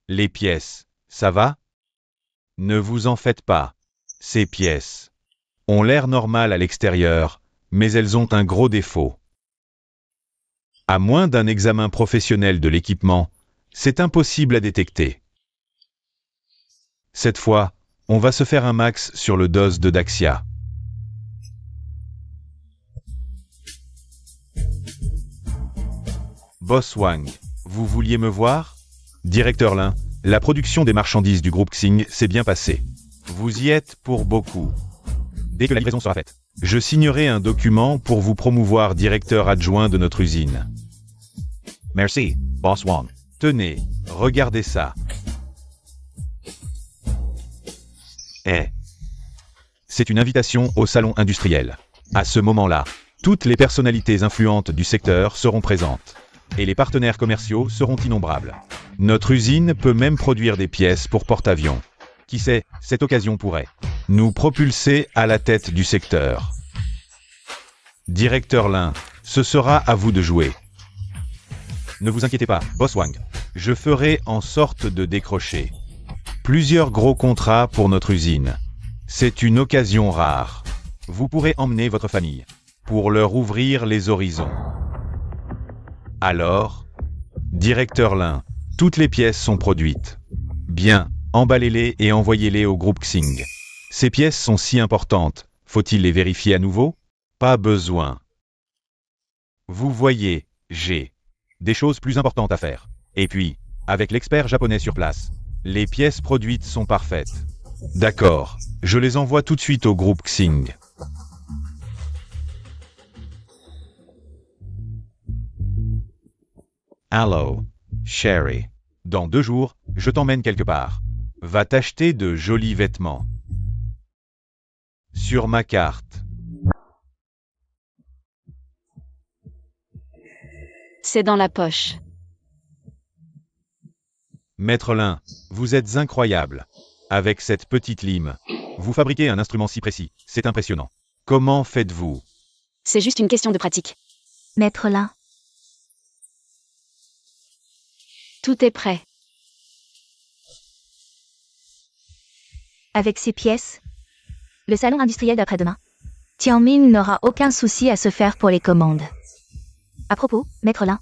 Les pièces, ça va? Ne vous en faites pas. Ces pièces ont l'air normales à l'extérieur, mais elles ont un gros défaut. À moins d'un examen professionnel de l'équipement, c'est impossible à détecter. Cette fois, on va se faire un max sur le DOS de Daxia. Boss Wang, vous vouliez me voir? Directeur Lin, la production des marchandises du groupe Xing s'est bien passée. Vous y êtes pour beaucoup. Dès que la livraison sera faite, je signerai un document pour vous promouvoir directeur adjoint de notre usine. Merci, Boss Wang. Tenez, regardez ça. C'est une invitation au salon industriel. À ce moment-là, toutes les personnalités influentes du secteur seront présentes. Et les partenaires commerciaux seront innombrables. Notre usine peut même produire des pièces pour porte-avions. Qui sait, cette occasion pourrait nous propulser à la tête du secteur. Directeur Lin, ce sera à vous de jouer. Ne vous inquiétez pas, Boss Wang. Je ferai en sorte de décrocher plusieurs gros contrats pour notre usine. C'est une occasion rare. Vous pourrez emmener votre famille pour leur ouvrir les horizons. Alors, directeur Lin, toutes les pièces sont produites. Bien, emballez-les et envoyez-les au groupe Xing. Ces pièces sont si importantes, faut-il les vérifier à nouveau? Pas besoin. Vous voyez, j'ai des choses plus importantes à faire. Et puis, avec l'expert japonais sur place, les pièces produites sont parfaites. D'accord, je les envoie tout de suite au groupe Xing. Allô, chérie. Dans 2 jours, je t'emmène quelque part. Va t'acheter de jolis vêtements. Sur ma carte. C'est dans la poche. Maître Lin, vous êtes incroyable. Avec cette petite lime, vous fabriquez un instrument si précis, c'est impressionnant. Comment faites-vous? C'est juste une question de pratique. Maître Lin, Tout est prêt. avec ces pièces, le salon industriel d'après-demain, Tianmin n'aura aucun souci à se faire pour les commandes. À propos, Maître Lin,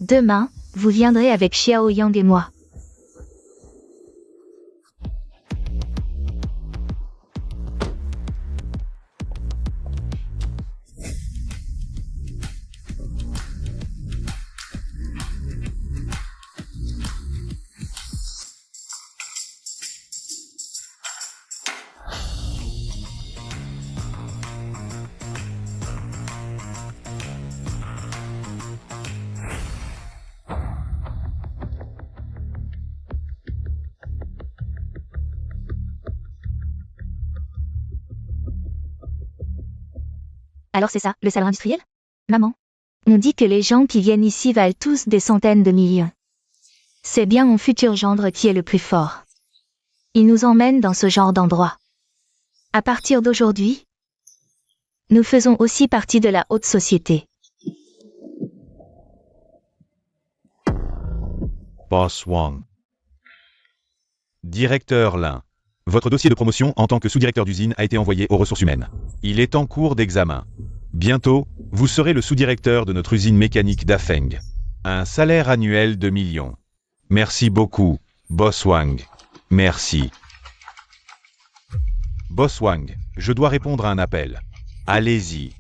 demain, vous viendrez avec Xiao Yang et moi. Alors c'est ça, le salon industriel? Maman, on dit que les gens qui viennent ici valent tous des centaines de millions. C'est bien mon futur gendre qui est le plus fort. Il nous emmène dans ce genre d'endroit. À partir d'aujourd'hui, Nous faisons aussi partie de la haute société. Boss Wang. Directeur Lin. Votre dossier de promotion en tant que sous-directeur d'usine a été envoyé aux ressources humaines. Il est en cours d'examen. Bientôt, vous serez le sous-directeur de notre usine mécanique d'Afeng. Un salaire annuel de millions. Merci beaucoup, Boss Wang. Merci. Boss Wang, je dois répondre à un appel. Allez-y.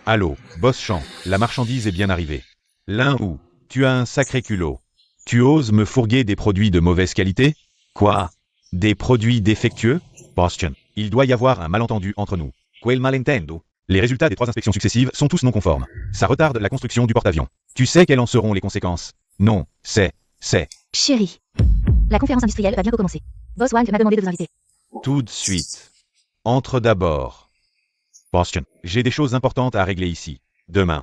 Allô, Boss Chan, la marchandise est bien arrivée. Lin Hu, tu as un sacré culot. Tu oses me fourguer des produits de mauvaise qualité? Quoi? Des produits défectueux? Boss Chen, il doit y avoir un malentendu entre nous. Quel malentendo? Les résultats des 3 inspections successives sont tous non conformes. Ça retarde la construction du porte-avions. Tu sais quelles en seront les conséquences? Non, c'est... Chérie, la conférence industrielle va bientôt commencer. Boss Wang m'a demandé de vous inviter. Tout de suite. Entre d'abord. Boss Chen, j'ai des choses importantes à régler ici. Demain,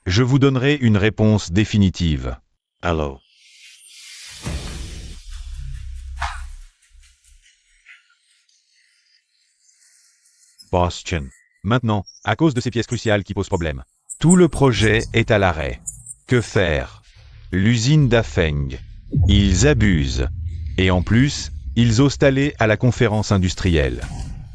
je vous donnerai une réponse définitive. Allô. Boss Chen. Maintenant, à cause de ces pièces cruciales qui posent problème, tout le projet est à l'arrêt. Que faire? L'usine d'Afeng. Ils abusent. Et en plus, ils osent aller à la conférence industrielle.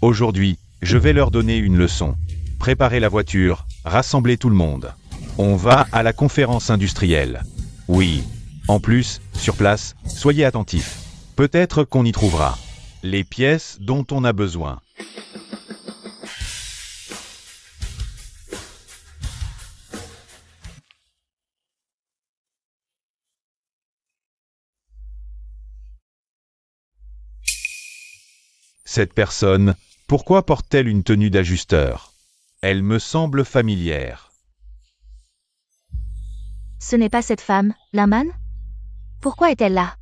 Aujourd'hui, je vais leur donner une leçon. Préparez la voiture, rassemblez tout le monde. On va à la conférence industrielle. Oui. En plus, sur place, soyez attentifs. Peut-être qu'on y trouvera les pièces dont on a besoin. Cette personne, pourquoi porte-t-elle une tenue d'ajusteur? Elle me semble familière. Ce n'est pas cette femme, Laman? Pourquoi est-elle là?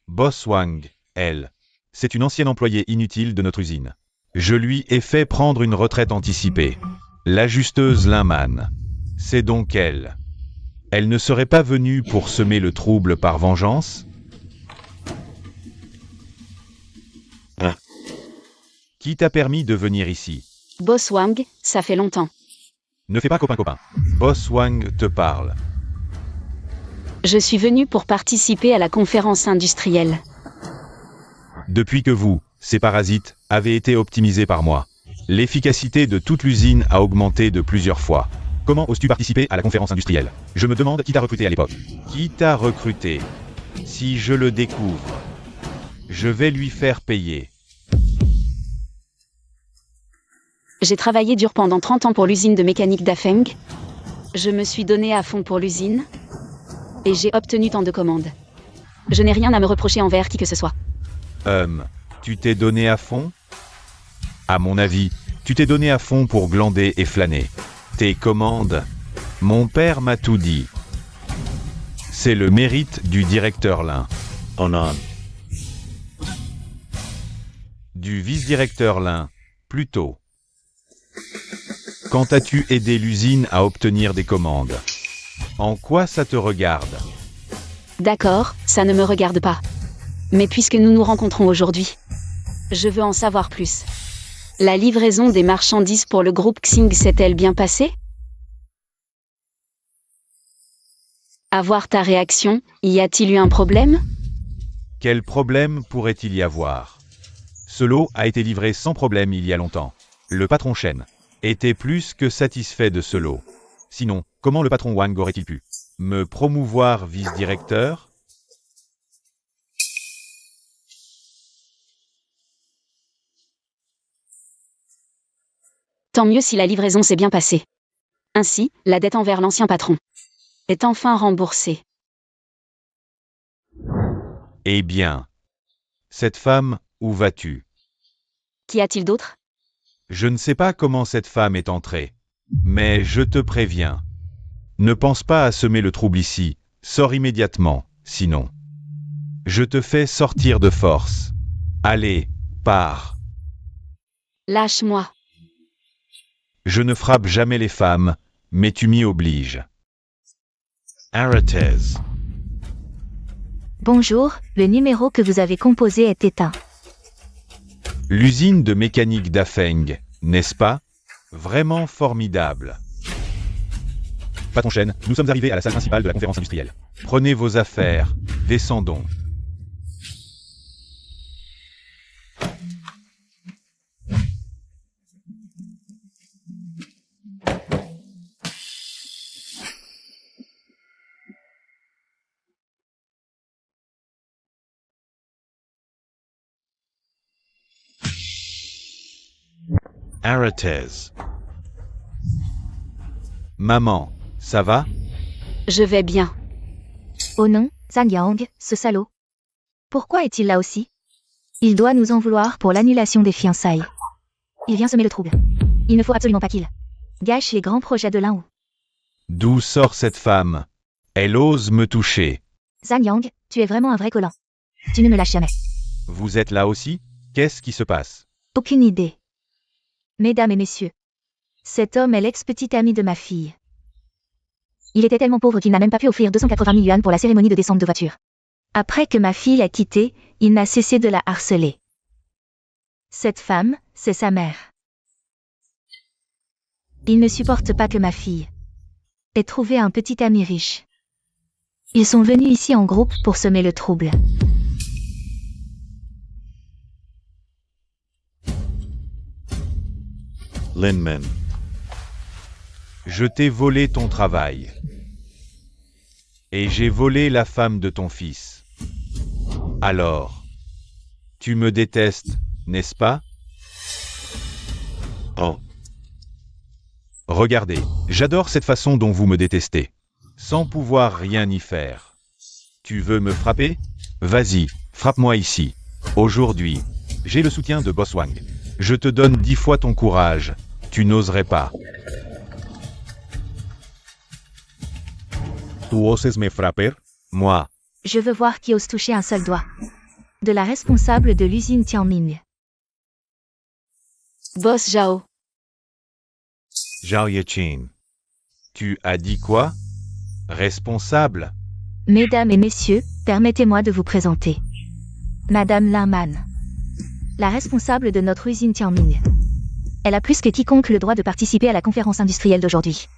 Boss Wang, elle. C'est une ancienne employée inutile de notre usine. Je lui ai fait prendre une retraite anticipée. L'ajusteuse Linman. C'est donc elle. Elle ne serait pas venue pour semer le trouble par vengeance? Qui t'a permis de venir ici? Boss Wang, ça fait longtemps. Ne fais pas copain-copain. Boss Wang te parle. Je suis venu pour participer à la conférence industrielle. Depuis que vous, ces parasites, avez été optimisés par moi, l'efficacité de toute l'usine a augmenté de plusieurs fois. Comment oses-tu participer à la conférence industrielle? Je me demande qui t'a recruté à l'époque. Qui t'a recruté? Si je le découvre, je vais lui faire payer. J'ai travaillé dur pendant 30 ans pour l'usine de mécanique d'Afeng. Je me suis donné à fond pour l'usine. Et j'ai obtenu tant de commandes. Je n'ai rien à me reprocher envers qui que ce soit. Tu t'es donné à fond? À mon avis, tu t'es donné à fond pour glander et flâner. Tes commandes, mon père m'a tout dit. C'est le mérite du directeur Lin. Onan. Du vice-directeur Lin, plutôt. Quand as-tu aidé l'usine à obtenir des commandes? En quoi ça te regarde? D'accord, ça ne me regarde pas. Mais puisque nous nous rencontrons aujourd'hui, je veux en savoir plus. La livraison des marchandises pour le groupe Xing s'est-elle bien passée? À voir ta réaction, y a-t-il eu un problème? Quel problème pourrait-il y avoir? Ce lot a été livré sans problème il y a longtemps. Le patron Shen était plus que satisfait de ce lot. Sinon, comment le patron Wang aurait-il pu me promouvoir vice-directeur? Tant mieux si la livraison s'est bien passée. Ainsi, la dette envers l'ancien patron est enfin remboursée. Eh bien, cette femme, où vas-tu? Qu'y a-t-il d'autre? Je ne sais pas comment cette femme est entrée, mais je te préviens. Ne pense pas à semer le trouble ici, sors immédiatement, sinon. Je te fais sortir de force. Allez, pars. Lâche-moi. Je ne frappe jamais les femmes, mais tu m'y obliges. Arrêtez. Bonjour, le numéro que vous avez composé est éteint. L'usine de mécanique d'Afeng, n'est-ce pas? Vraiment formidable. Patron Chen, nous sommes arrivés à la salle principale de la conférence industrielle. Prenez vos affaires, descendons. Aratez. Maman, ça va? Je vais bien. Oh non, Zhang Yang, ce salaud. Pourquoi est-il là aussi? Il doit nous en vouloir pour l'annulation des fiançailles. Il vient semer le trouble. Il ne faut absolument pas qu'il gâche les grands projets de Lin Wu. D'où sort cette femme? Elle ose me toucher. Zhang Yang, tu es vraiment un vrai collant. Tu ne me lâches jamais. Vous êtes là aussi? Qu'est-ce qui se passe? Aucune idée. Mesdames et messieurs, cet homme est l'ex-petit ami de ma fille. Il était tellement pauvre qu'il n'a même pas pu offrir 280 000 yuan pour la cérémonie de descente de voiture. Après que ma fille l'a quitté, il n'a cessé de la harceler. Cette femme, c'est sa mère. Il ne supporte pas que ma fille ait trouvé un petit ami riche. Ils sont venus ici en groupe pour semer le trouble. Linman. Je t'ai volé ton travail. Et j'ai volé la femme de ton fils. Alors, tu me détestes, n'est-ce pas? Oh. Regardez, j'adore cette façon dont vous me détestez. Sans pouvoir rien y faire. Tu veux me frapper? Vas-y, frappe-moi ici. Aujourd'hui, j'ai le soutien de Boss Wang. Je te donne 10 fois ton courage. Tu n'oserais pas. Tu oses me frapper? Moi. Je veux voir qui ose toucher un seul doigt. De la responsable de l'usine Tianming. Boss Zhao. Zhao Yechin. Tu as dit quoi? Responsable? Mesdames et messieurs, permettez-moi de vous présenter Madame Linman, la responsable de notre usine Tianming. Elle a plus que quiconque le droit de participer à la conférence industrielle d'aujourd'hui.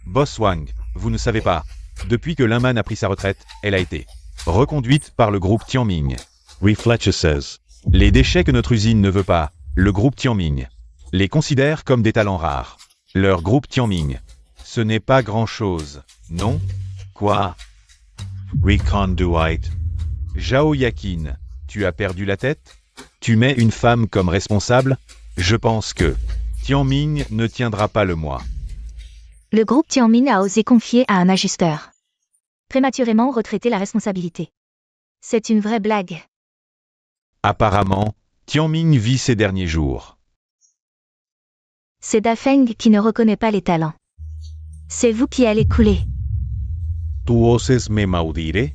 Boss Wang, vous ne savez pas. Depuis que Linman a pris sa retraite, elle a été reconduite par le groupe Tianming. Fletcher says. Les déchets que notre usine ne veut pas, le groupe Tianming les considère comme des talents rares. Leur groupe Tianming, ce n'est pas grand-chose, non? Quoi? Reconduite. Zhao Yakin, tu as perdu la tête? Tu mets une femme comme responsable? Je pense que Tianming ne tiendra pas le mois. Le groupe Tianming a osé confier à un ajusteur prématurément retraiter la responsabilité. C'est une vraie blague. Apparemment, Tianming vit ses derniers jours. C'est Dafeng qui ne reconnaît pas les talents. C'est vous qui allez couler. Tu oses me maudire?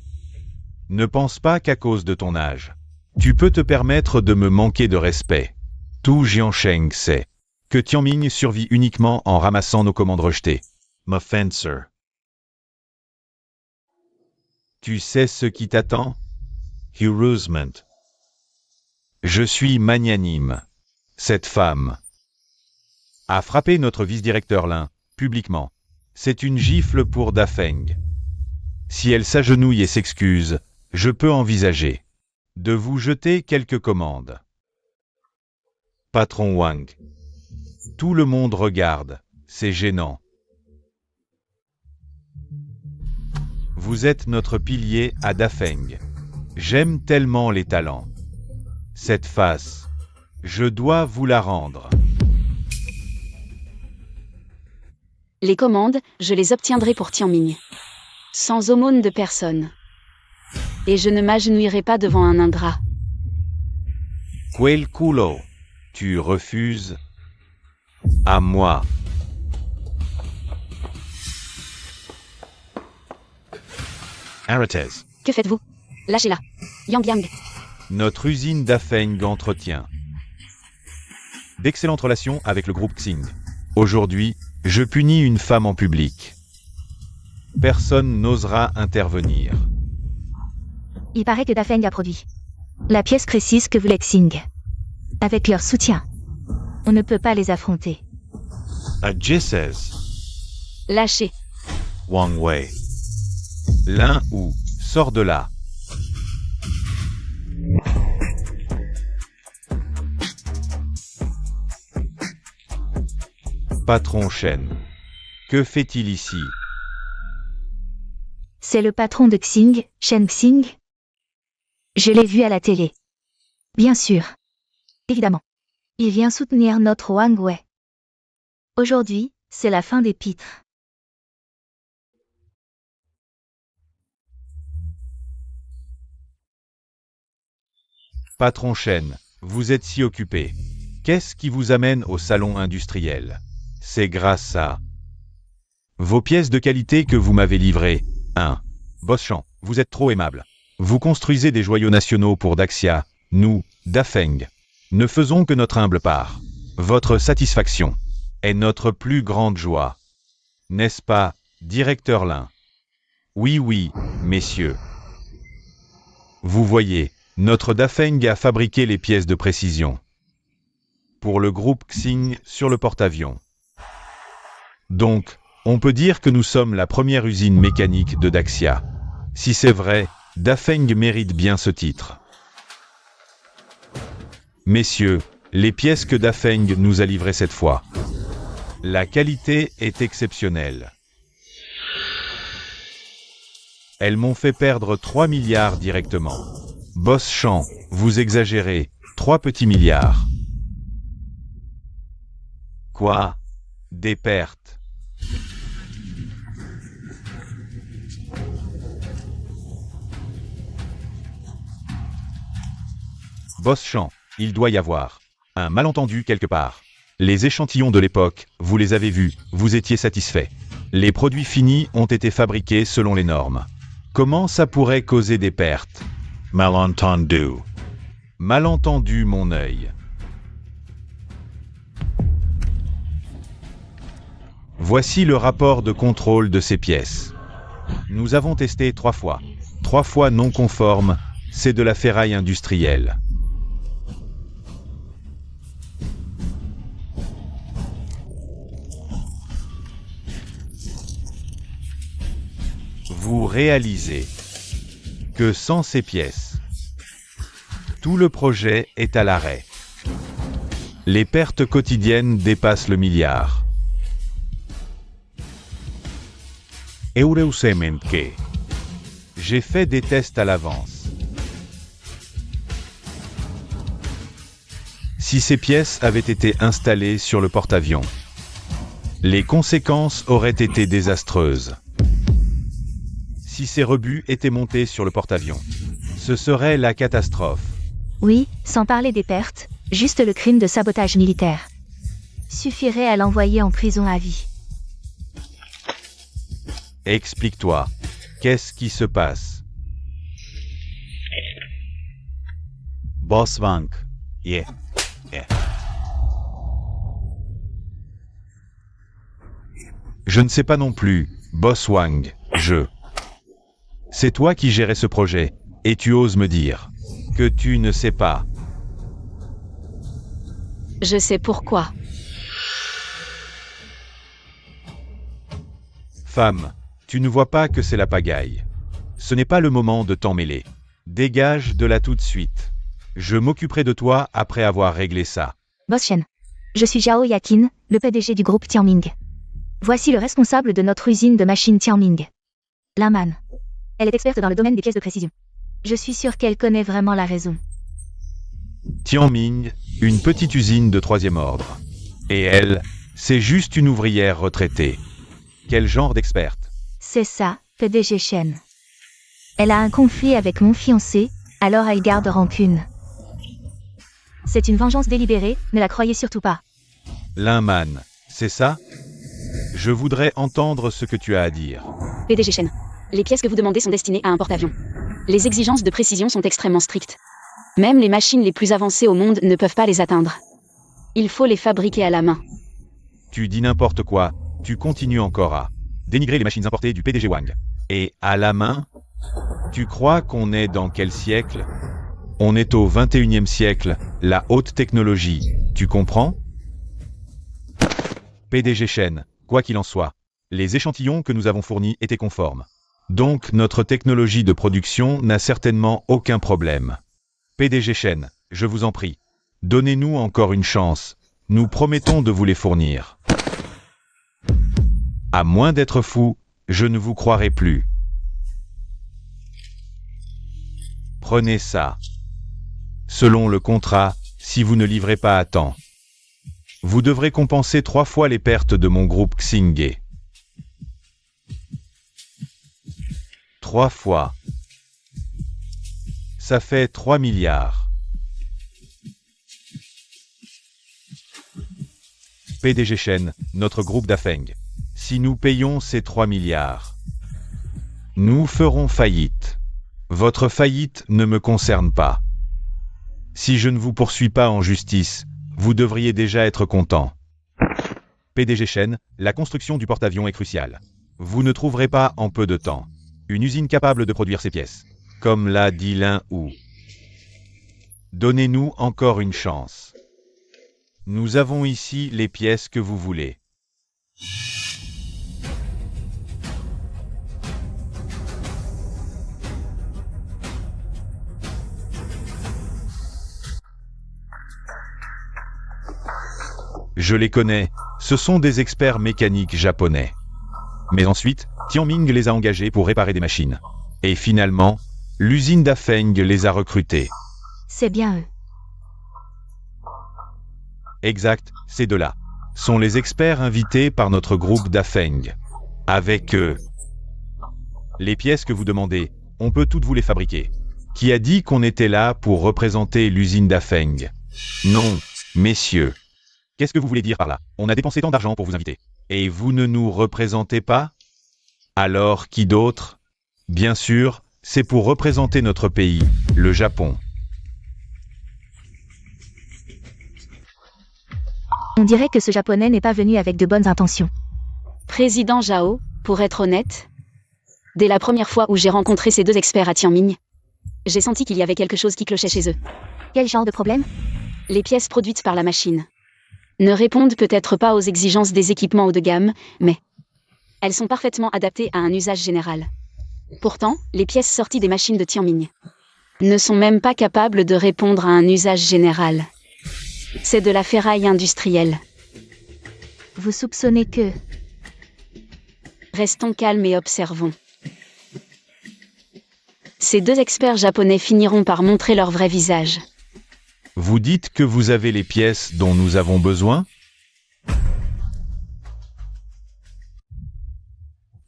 Ne pense pas qu'à cause de ton âge, tu peux te permettre de me manquer de respect. Tout Jiansheng sait que Tianming survit uniquement en ramassant nos commandes rejetées. Ma fencer. Tu sais ce qui t'attend? Harassment. Je suis magnanime. Cette femme a frappé notre vice-directeur Lin, publiquement. C'est une gifle pour Dafeng. Si elle s'agenouille et s'excuse, je peux envisager de vous jeter quelques commandes. Patron Wang. Tout le monde regarde, c'est gênant. Vous êtes notre pilier à Dafeng. J'aime tellement les talents. Cette face, je dois vous la rendre. Les commandes, je les obtiendrai pour Tianming. Sans aumône de personne. Et je ne m'agenouillerai pas devant un ingrat. Quel culo. Tu refuses? À moi. Aratez. Que faites-vous? Lâchez-la. Yang. Notre usine Dafeng entretient d'excellentes relations avec le groupe Xing. Aujourd'hui, je punis une femme en public. Personne n'osera intervenir. Il paraît que Dafeng a produit la pièce précise que voulait Xing. Avec leur soutien, on ne peut pas les affronter. Says. Lâchez. Wang Wei. L'un ou, sors de là. Patron Shen. Que fait-il ici? C'est le patron de Xing, Shen Xing. Je l'ai vu à la télé. Bien sûr. Évidemment. Il vient soutenir notre Wang Wei. Aujourd'hui, c'est la fin des pitres. Patron Shen, vous êtes si occupé. Qu'est-ce qui vous amène au salon industriel? C'est grâce à vos pièces de qualité que vous m'avez livrées. 1. Boss Chan, vous êtes trop aimable. Vous construisez des joyaux nationaux pour Daxia. Nous, Dafeng, ne faisons que notre humble part. Votre satisfaction est notre plus grande joie. N'est-ce pas, directeur Lin? Oui, messieurs. Vous voyez, notre Dafeng a fabriqué les pièces de précision pour le groupe Xing sur le porte-avions. Donc, on peut dire que nous sommes la première usine mécanique de Daxia. Si c'est vrai, Dafeng mérite bien ce titre. Messieurs, les pièces que Dafeng nous a livrées cette fois. La qualité est exceptionnelle. Elles m'ont fait perdre 3 milliards directement. Boss Chan, vous exagérez, 3 petits milliards. Quoi? Des pertes. Boss Chan, il doit y avoir un malentendu quelque part. Les échantillons de l'époque, vous les avez vus, vous étiez satisfait. Les produits finis ont été fabriqués selon les normes. Comment ça pourrait causer des pertes? Malentendu. Malentendu, mon œil. Voici le rapport de contrôle de ces pièces. Nous avons testé 3 fois. 3 fois non conforme, c'est de la ferraille industrielle. Vous réalisez que sans ces pièces, tout le projet est à l'arrêt. Les pertes quotidiennes dépassent le milliard. Heureusement que j'ai fait des tests à l'avance. Si ces pièces avaient été installées sur le porte-avions, les conséquences auraient été désastreuses. Si ces rebuts étaient montés sur le porte-avions, ce serait la catastrophe. Oui, sans parler des pertes, juste le crime de sabotage militaire suffirait à l'envoyer en prison à vie. Explique-toi, qu'est-ce qui se passe? Boss Wang, yeah. Je ne sais pas non plus, Boss Wang, C'est toi qui gérais ce projet, et tu oses me dire que tu ne sais pas. Je sais pourquoi. Femme, tu ne vois pas que c'est la pagaille. Ce n'est pas le moment de t'en mêler. Dégage de là tout de suite. Je m'occuperai de toi après avoir réglé ça. Boss Shen. Je suis Zhao Yakin, le PDG du groupe Tianming. Voici le responsable de notre usine de machines Tianming. Laman. Elle est experte dans le domaine des pièces de précision. Je suis sûre qu'elle connaît vraiment la raison. Tianming, une petite usine de 3e ordre. Et elle, c'est juste une ouvrière retraitée. Quel genre d'experte? C'est ça, PDG Shen. Elle a un conflit avec mon fiancé, alors elle garde rancune. C'est une vengeance délibérée, ne la croyez surtout pas. Linman, c'est ça? Je voudrais entendre ce que tu as à dire. PDG Shen. Les pièces que vous demandez sont destinées à un porte-avions. Les exigences de précision sont extrêmement strictes. Même les machines les plus avancées au monde ne peuvent pas les atteindre. Il faut les fabriquer à la main. Tu dis n'importe quoi, tu continues encore à dénigrer les machines importées du PDG Wang. Et à la main? Tu crois qu'on est dans quel siècle? On est au 21e siècle, la haute technologie, tu comprends? PDG Shen, quoi qu'il en soit, les échantillons que nous avons fournis étaient conformes. Donc notre technologie de production n'a certainement aucun problème. PDG Shen, je vous en prie, donnez-nous encore une chance, nous promettons de vous les fournir. À moins d'être fou, je ne vous croirai plus. Prenez ça. Selon le contrat, si vous ne livrez pas à temps, vous devrez compenser 3 fois les pertes de mon groupe Xingye. 3 fois. Ça fait 3 milliards. PDG Shen, notre groupe d'Afeng. Si nous payons ces 3 milliards, nous ferons faillite. Votre faillite ne me concerne pas. Si je ne vous poursuis pas en justice, vous devriez déjà être content. PDG Shen, la construction du porte-avions est cruciale. Vous ne trouverez pas en peu de temps une usine capable de produire ces pièces, comme l'a dit Lin Wu. Donnez-nous encore une chance. Nous avons ici les pièces que vous voulez. Je les connais, ce sont des experts mécaniques japonais. Mais ensuite, Tianming les a engagés pour réparer des machines. Et finalement, l'usine d'Afeng les a recrutés. C'est bien eux. Exact, ces deux-là sont les experts invités par notre groupe d'Afeng. Avec eux, les pièces que vous demandez, on peut toutes vous les fabriquer. Qui a dit qu'on était là pour représenter l'usine d'Afeng? Non, messieurs. Qu'est-ce que vous voulez dire par là? On a dépensé tant d'argent pour vous inviter. Et vous ne nous représentez pas? Alors qui d'autre? Bien sûr, c'est pour représenter notre pays, le Japon. On dirait que ce japonais n'est pas venu avec de bonnes intentions. Président Zhao, pour être honnête, dès la première fois où j'ai rencontré ces deux experts à Tianming, j'ai senti qu'il y avait quelque chose qui clochait chez eux. Quel genre de problème? Les pièces produites par la machine ne répondent peut-être pas aux exigences des équipements haut de gamme, mais elles sont parfaitement adaptées à un usage général. Pourtant, les pièces sorties des machines de Tianming ne sont même pas capables de répondre à un usage général. C'est de la ferraille industrielle. Vous soupçonnez que... Restons calmes et observons. Ces deux experts japonais finiront par montrer leur vrai visage. Vous dites que vous avez les pièces dont nous avons besoin?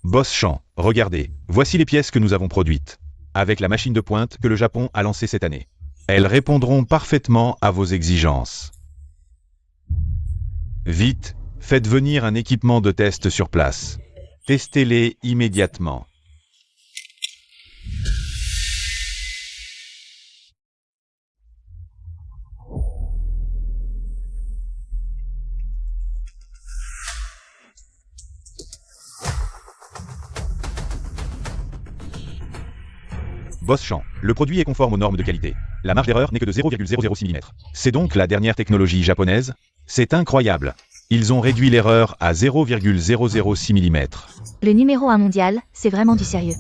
Boss Chan, regardez, voici les pièces que nous avons produites, avec la machine de pointe que le Japon a lancée cette année. Elles répondront parfaitement à vos exigences. Vite, faites venir un équipement de test sur place. Testez-les immédiatement. Boss Chan, le produit est conforme aux normes de qualité. La marge d'erreur n'est que de 0,006 mm. C'est donc la dernière technologie japonaise? C'est incroyable. Ils ont réduit l'erreur à 0,006 mm. Le numéro 1 mondial, c'est vraiment du sérieux.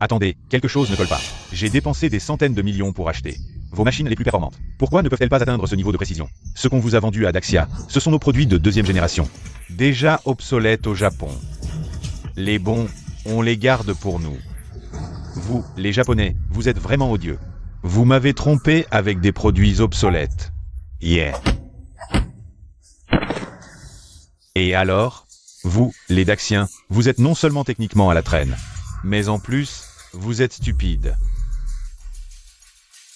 Attendez, quelque chose ne colle pas. J'ai dépensé des centaines de millions pour acheter vos machines les plus performantes. Pourquoi ne peuvent-elles pas atteindre ce niveau de précision? Ce qu'on vous a vendu à Daxia, ce sont nos produits de 2e génération. Déjà obsolètes au Japon. Les bons, on les garde pour nous. Vous, les Japonais, vous êtes vraiment odieux. Vous m'avez trompé avec des produits obsolètes. Yeah. Et alors, vous, les Daxiens, vous êtes non seulement techniquement à la traîne, mais en plus, vous êtes stupides.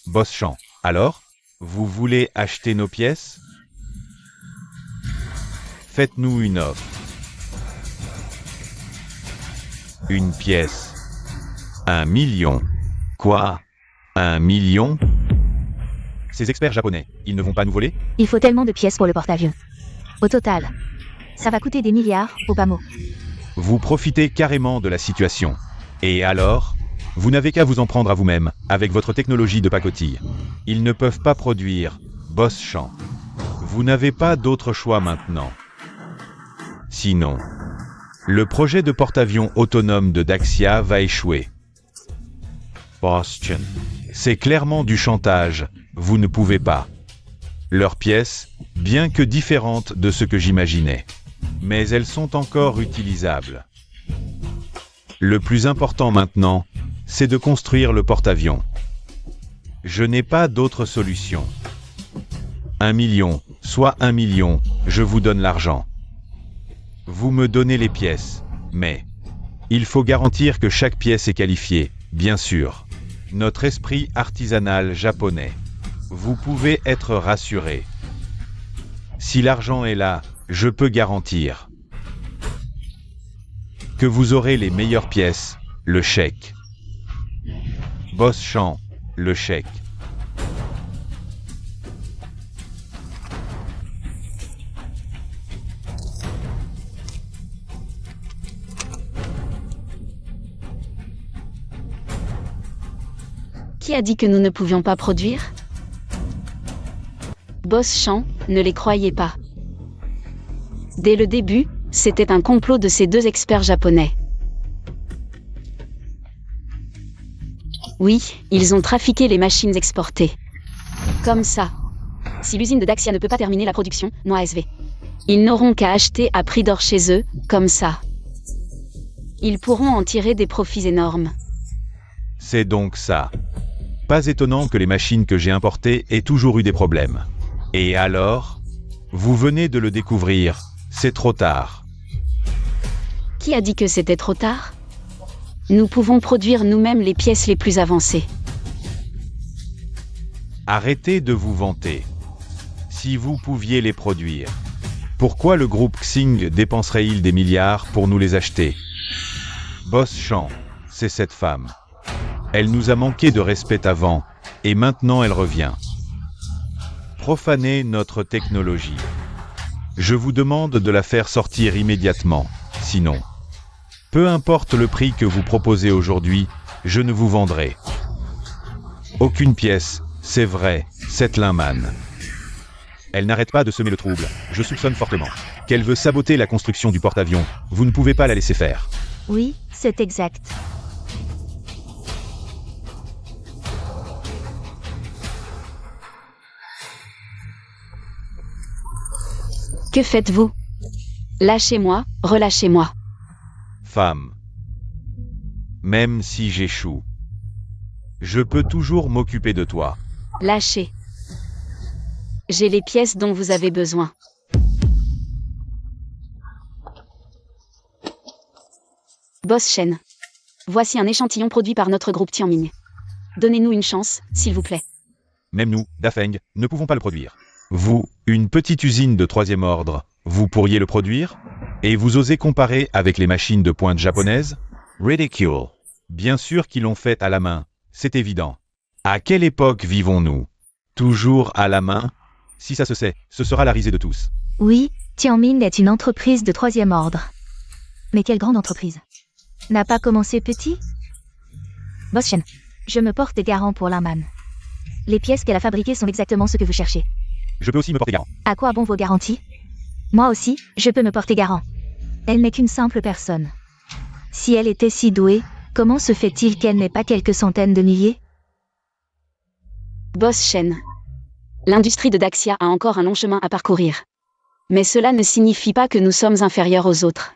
Boss Chan, alors, vous voulez acheter nos pièces? Faites-nous une offre. Une pièce. 1 million. Quoi? 1 million? Ces experts japonais, ils ne vont pas nous voler? Il faut tellement de pièces pour le porte-avions. Au total, ça va coûter des milliards, au bas mot. Vous profitez carrément de la situation. Et alors, Vous n'avez qu'à vous en prendre à vous-même, avec votre technologie de pacotille. Ils ne peuvent pas produire, Boss Champ. Vous n'avez pas d'autre choix maintenant. Sinon, le projet de porte-avions autonome de Daxia va échouer. Bastian. C'est clairement du chantage, vous ne pouvez pas. Leurs pièces, bien que différentes de ce que j'imaginais, mais elles sont encore utilisables. Le plus important maintenant, c'est de construire le porte-avions. Je n'ai pas d'autre solution. 1 million, soit 1 million, je vous donne l'argent. Vous me donnez les pièces, mais il faut garantir que chaque pièce est qualifiée, bien sûr. Notre esprit artisanal japonais. Vous pouvez être rassuré. Si l'argent est là, je peux garantir que vous aurez les meilleures pièces, le chèque. Boss Champ, le chèque. Qui a dit que nous ne pouvions pas produire? Boss Champ, ne les croyez pas. Dès le début, c'était un complot de ces deux experts japonais. Oui, ils ont trafiqué les machines exportées. Comme ça. Si l'usine de Daxia ne peut pas terminer la production, non ASV. Ils n'auront qu'à acheter à prix d'or chez eux, comme ça. Ils pourront en tirer des profits énormes. C'est donc ça. Pas étonnant que les machines que j'ai importées aient toujours eu des problèmes. Et alors? Vous venez de le découvrir, c'est trop tard. Qui a dit que c'était trop tard? Nous pouvons produire nous-mêmes les pièces les plus avancées. Arrêtez de vous vanter. Si vous pouviez les produire, pourquoi le groupe Xing dépenserait-il des milliards pour nous les acheter? Boss Champ, c'est cette femme. Elle nous a manqué de respect avant, et maintenant elle revient. Profaner notre technologie. Je vous demande de la faire sortir immédiatement, sinon, peu importe le prix que vous proposez aujourd'hui, je ne vous vendrai aucune pièce, c'est vrai, cette Linman. Elle n'arrête pas de semer le trouble, je soupçonne fortement qu'elle veut saboter la construction du porte-avions, vous ne pouvez pas la laisser faire. Oui, c'est exact. Que faites-vous? Lâchez-moi, relâchez-moi. Femme. Même si j'échoue, je peux toujours m'occuper de toi. Lâchez. J'ai les pièces dont vous avez besoin. Boss Shen. Voici un échantillon produit par notre groupe Tianming. Donnez-nous une chance, s'il vous plaît. Même nous, Dafeng, ne pouvons pas le produire. Vous, une petite usine de 3e ordre, vous pourriez le produire? Et vous osez comparer avec les machines de pointe japonaises? Ridicule. Bien sûr qu'ils l'ont fait à la main, c'est évident. À quelle époque vivons-nous? Toujours à la main? Si ça se sait, ce sera la risée de tous. Oui, Tianming est une entreprise de 3e ordre. Mais quelle grande entreprise. N'a pas commencé petit? Boss Shen, je me porte garant pour Linman. Les pièces qu'elle a fabriquées sont exactement ce que vous cherchez. Je peux aussi me porter garant. À quoi bon vos garanties? Moi aussi, je peux me porter garant. Elle n'est qu'une simple personne. Si elle était si douée, comment se fait-il qu'elle n'ait pas quelques centaines de milliers? Boss Shen. L'industrie de Daxia a encore un long chemin à parcourir. Mais cela ne signifie pas que nous sommes inférieurs aux autres.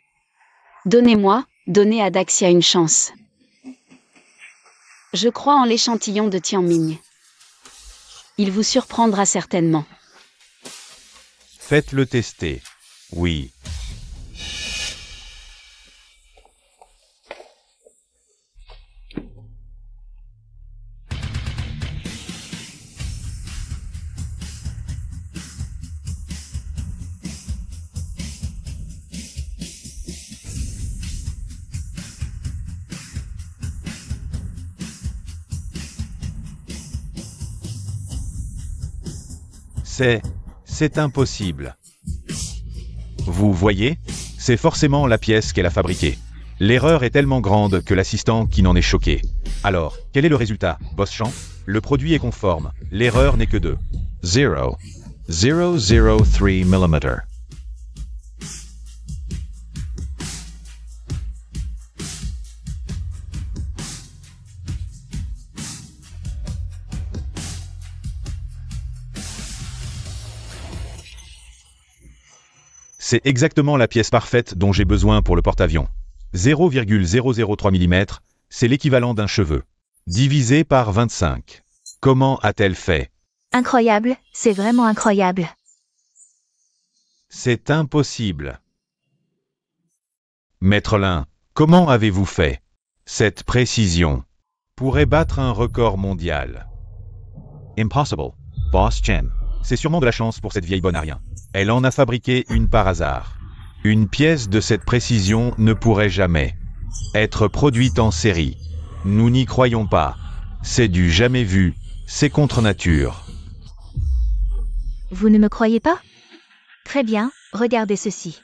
Donnez à Daxia une chance. Je crois en l'échantillon de Tianming. Il vous surprendra certainement. Faites-le tester. Oui. C'est impossible. Vous voyez, c'est forcément la pièce qu'elle a fabriquée. L'erreur est tellement grande que l'assistant qui n'en est choqué. Alors, quel est le résultat, Boss Champ? Le produit est conforme. L'erreur n'est que de 0,003 mm. C'est exactement la pièce parfaite dont j'ai besoin pour le porte-avions. 0,003 mm, c'est l'équivalent d'un cheveu. Divisé par 25. Comment a-t-elle fait? Incroyable, c'est vraiment incroyable. C'est impossible. Maître Lin, comment avez-vous fait? Cette précision pourrait battre un record mondial. Impossible, Boss Chen. C'est sûrement de la chance pour cette vieille bonne à rien. Elle en a fabriqué une par hasard. Une pièce de cette précision ne pourrait jamais être produite en série. Nous n'y croyons pas. C'est du jamais vu. C'est contre nature. Vous ne me croyez pas? Très bien, regardez ceci.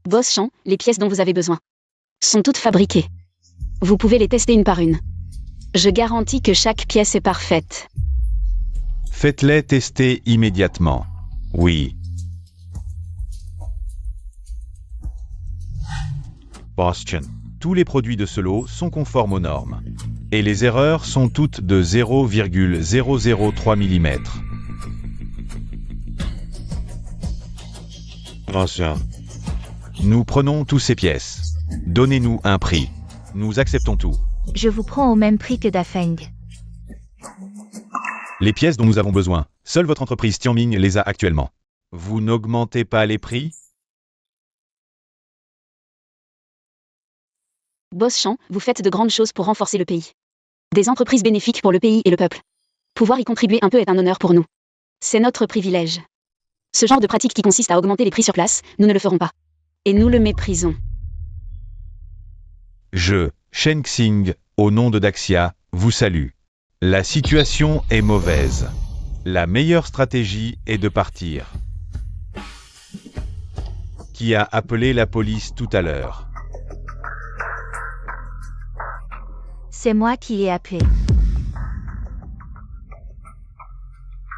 Boss Champ, les pièces dont vous avez besoin sont toutes fabriquées. Vous pouvez les tester une par une. Je garantis que chaque pièce est parfaite. Faites-les tester immédiatement. Oui. Boss Chen, tous les produits de ce lot sont conformes aux normes. Et les erreurs sont toutes de 0,003 mm. Attention. Nous prenons tous ces pièces. Donnez-nous un prix. Nous acceptons tout. Je vous prends au même prix que Dafeng. Les pièces dont nous avons besoin, seule votre entreprise Tianming les a actuellement. Vous n'augmentez pas les prix? Boss Champ, vous faites de grandes choses pour renforcer le pays. Des entreprises bénéfiques pour le pays et le peuple. Pouvoir y contribuer un peu est un honneur pour nous. C'est notre privilège. Ce genre de pratique qui consiste à augmenter les prix sur place, nous ne le ferons pas. Et nous le méprisons. Je, Shen Xing, au nom de Daxia, vous salue. La situation est mauvaise. La meilleure stratégie est de partir. Qui a appelé la police tout à l'heure? C'est moi qui ai appelé.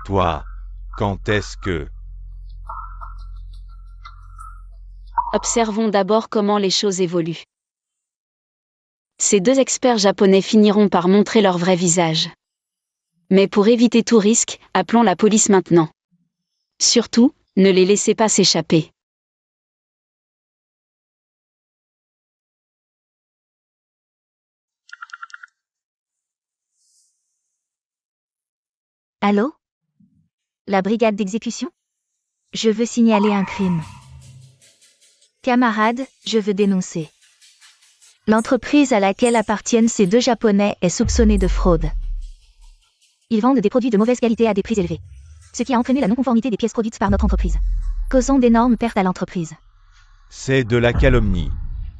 Toi, quand est-ce que... Observons d'abord comment les choses évoluent. Ces deux experts japonais finiront par montrer leur vrai visage. Mais pour éviter tout risque, appelons la police maintenant. Surtout, ne les laissez pas s'échapper. Allô? La brigade d'exécution? Je veux signaler un crime. Camarades, je veux dénoncer. L'entreprise à laquelle appartiennent ces deux Japonais est soupçonnée de fraude. Ils vendent des produits de mauvaise qualité à des prix élevés. Ce qui a entraîné la non-conformité des pièces produites par notre entreprise. Causant d'énormes pertes à l'entreprise. C'est de la calomnie.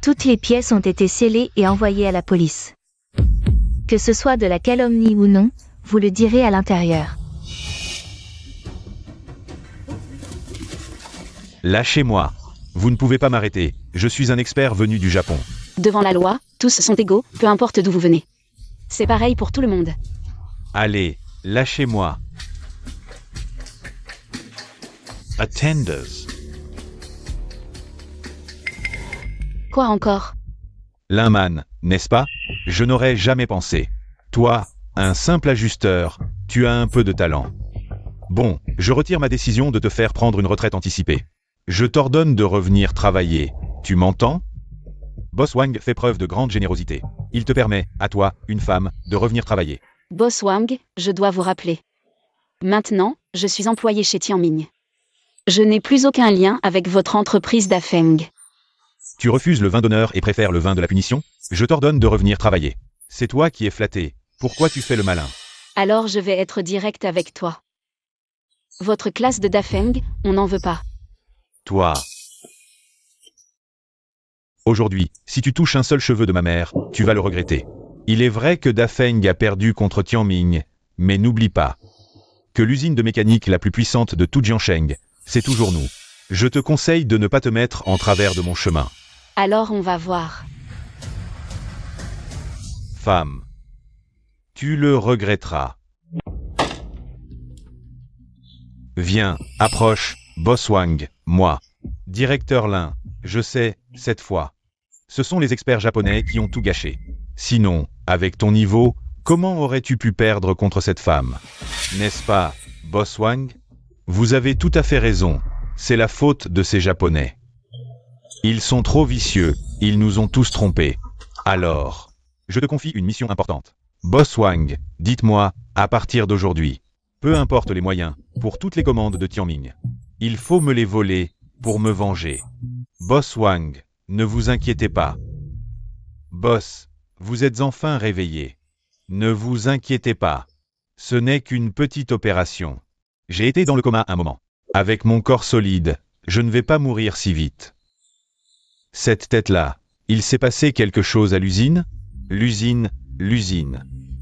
Toutes les pièces ont été scellées et envoyées à la police. Que ce soit de la calomnie ou non, vous le direz à l'intérieur. Lâchez-moi. Vous ne pouvez pas m'arrêter. Je suis un expert venu du Japon. Devant la loi, tous sont égaux, peu importe d'où vous venez. C'est pareil pour tout le monde. Allez, lâchez-moi. Attenders. Quoi encore? Linman, n'est-ce pas? Je n'aurais jamais pensé. Toi, un simple ajusteur, tu as un peu de talent. Bon, je retire ma décision de te faire prendre une retraite anticipée. Je t'ordonne de revenir travailler. Tu m'entends? Boss Wang fait preuve de grande générosité. Il te permet, à toi, une femme, de revenir travailler. Boss Wang, je dois vous rappeler. Maintenant, je suis employé chez Tianming. Je n'ai plus aucun lien avec votre entreprise Dafeng. Tu refuses le vin d'honneur et préfères le vin de la punition? Je t'ordonne de revenir travailler. C'est toi qui es flatté. Pourquoi tu fais le malin? Alors je vais être direct avec toi. Votre classe de Dafeng, on n'en veut pas. Toi. Aujourd'hui, si tu touches un seul cheveu de ma mère, tu vas le regretter. Il est vrai que Dafeng a perdu contre Tianming, mais n'oublie pas que l'usine de mécanique la plus puissante de tout Jiangsheng, c'est toujours nous. Je te conseille de ne pas te mettre en travers de mon chemin. Alors on va voir. Femme. Tu le regretteras. Viens, approche, Boss Wang, moi. Directeur Lin, je sais, cette fois. Ce sont les experts japonais qui ont tout gâché. Sinon, avec ton niveau, comment aurais-tu pu perdre contre cette femme? N'est-ce pas, Boss Wang? Vous avez tout à fait raison, c'est la faute de ces Japonais. Ils sont trop vicieux, ils nous ont tous trompés. Alors, je te confie une mission importante. Boss Wang, dites-moi, à partir d'aujourd'hui, peu importe les moyens, pour toutes les commandes de Tianming, il faut me les voler, pour me venger. Boss Wang, ne vous inquiétez pas. Boss, vous êtes enfin réveillé. Ne vous inquiétez pas. Ce n'est qu'une petite opération. J'ai été dans le coma un moment. Avec mon corps solide, je ne vais pas mourir si vite. Cette tête-là, il s'est passé quelque chose à l'usine? L'usine.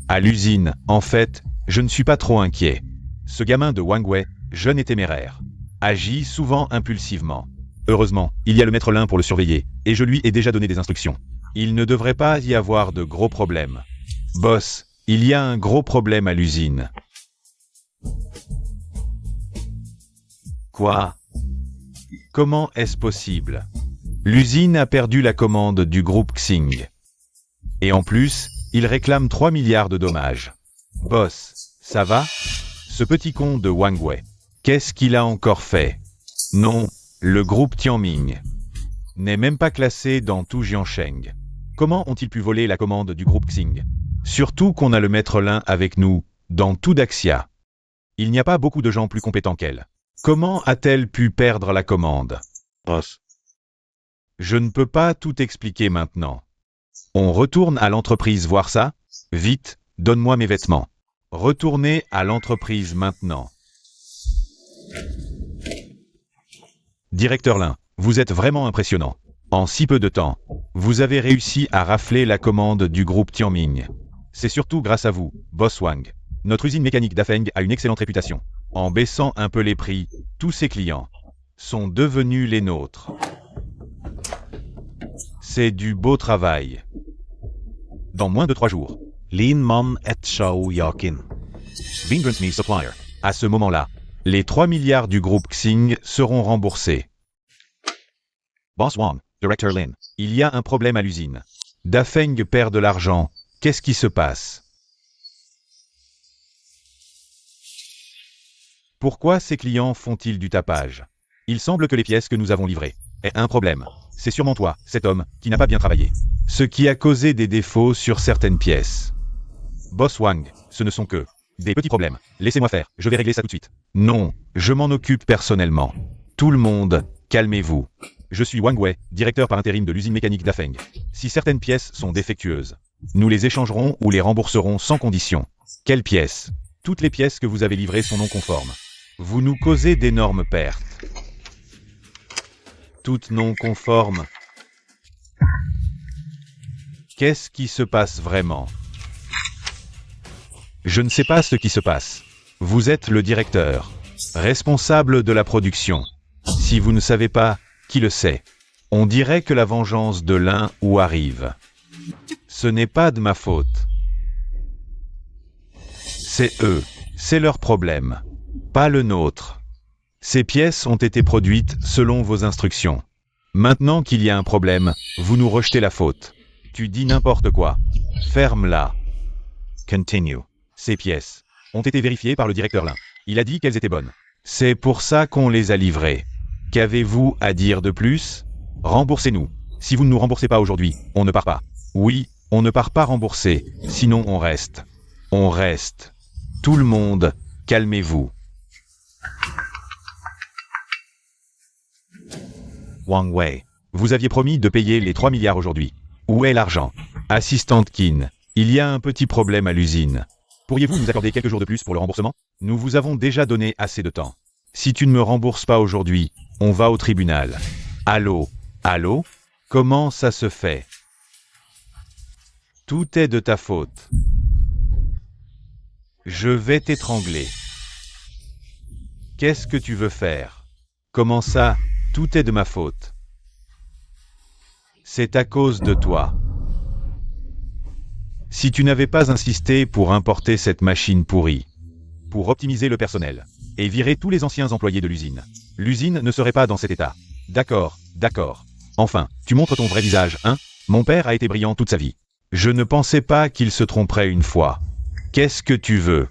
À l'usine, en fait, je ne suis pas trop inquiet. Ce gamin de Wang Wei, jeune et téméraire, agit souvent impulsivement. Heureusement, il y a le maître Lin pour le surveiller, et je lui ai déjà donné des instructions. Il ne devrait pas y avoir de gros problèmes. Boss, il y a un gros problème à l'usine. Quoi? Comment est-ce possible? L'usine a perdu la commande du groupe Xing. Et en plus, il réclame 3 milliards de dommages. Boss, ça va? Ce petit con de Wang Wei, qu'est-ce qu'il a encore fait? Non, le groupe Tianming n'est même pas classé dans tout Jiangsheng. Comment ont-ils pu voler la commande du groupe Xing? Surtout qu'on a le maître Lin avec nous, dans tout Daxia. Il n'y a pas beaucoup de gens plus compétents qu'elle. Comment a-t-elle pu perdre la commande? Boss. Je ne peux pas tout expliquer maintenant. On retourne à l'entreprise voir ça? Vite, donne-moi mes vêtements. Retournez à l'entreprise maintenant. Directeur Lin, vous êtes vraiment impressionnant. En si peu de temps, vous avez réussi à rafler la commande du groupe Tianming. C'est surtout grâce à vous, Boss Wang. Notre usine mécanique Dafeng a une excellente réputation. En baissant un peu les prix, tous ses clients sont devenus les nôtres. C'est du beau travail. Dans moins de 3 jours, Lin Man et Shao Yakin. Vingrant Me Supplier. À ce moment-là, les 3 milliards du groupe Xing seront remboursés. Boss Wang, Directeur Lin. Il y a un problème à l'usine. Dafeng perd de l'argent. Qu'est-ce qui se passe? Pourquoi ces clients font-ils du tapage? Il semble que les pièces que nous avons livrées aient un problème. C'est sûrement toi, cet homme, qui n'a pas bien travaillé. Ce qui a causé des défauts sur certaines pièces. Boss Wang, ce ne sont que des petits problèmes. Laissez-moi faire, je vais régler ça tout de suite. Non, je m'en occupe personnellement. Tout le monde, calmez-vous. Je suis Wang Wei, directeur par intérim de l'usine mécanique Dafeng. Si certaines pièces sont défectueuses, nous les échangerons ou les rembourserons sans condition. Quelles pièces? Toutes les pièces que vous avez livrées sont non conformes. Vous nous causez d'énormes pertes. Toutes non conformes. Qu'est-ce qui se passe vraiment? Je ne sais pas ce qui se passe. Vous êtes le directeur, responsable de la production. Si vous ne savez pas, qui le sait? On dirait que la vengeance de l'un ou arrive. Ce n'est pas de ma faute. C'est eux, c'est leur problème, pas le nôtre. Ces pièces ont été produites selon vos instructions. Maintenant qu'il y a un problème, vous nous rejetez la faute. Tu dis n'importe quoi. Ferme-la. Continue. Ces pièces ont été vérifiées par le directeur Lin. Il a dit qu'elles étaient bonnes. C'est pour ça qu'on les a livrées. Qu'avez-vous à dire de plus? Remboursez-nous. Si vous ne nous remboursez pas aujourd'hui, on ne part pas. Oui, on ne part pas rembourser, sinon on reste. On reste. Tout le monde, calmez-vous. Wang Wei, vous aviez promis de payer les 3 milliards aujourd'hui. Où est l'argent? Assistante Qin, il y a un petit problème à l'usine. Pourriez-vous nous accorder quelques jours de plus pour le remboursement? Nous vous avons déjà donné assez de temps. Si tu ne me rembourses pas aujourd'hui, on va au tribunal. Allô? Allô? Comment ça se fait? Tout est de ta faute. Je vais t'étrangler. Qu'est-ce que tu veux faire? Comment ça, tout est de ma faute? C'est à cause de toi. Si tu n'avais pas insisté pour importer cette machine pourrie, pour optimiser le personnel, et virer tous les anciens employés de l'usine ne serait pas dans cet état. D'accord, d'accord. Enfin, tu montres ton vrai visage, hein? Mon père a été brillant toute sa vie. Je ne pensais pas qu'il se tromperait une fois. Qu'est-ce que tu veux?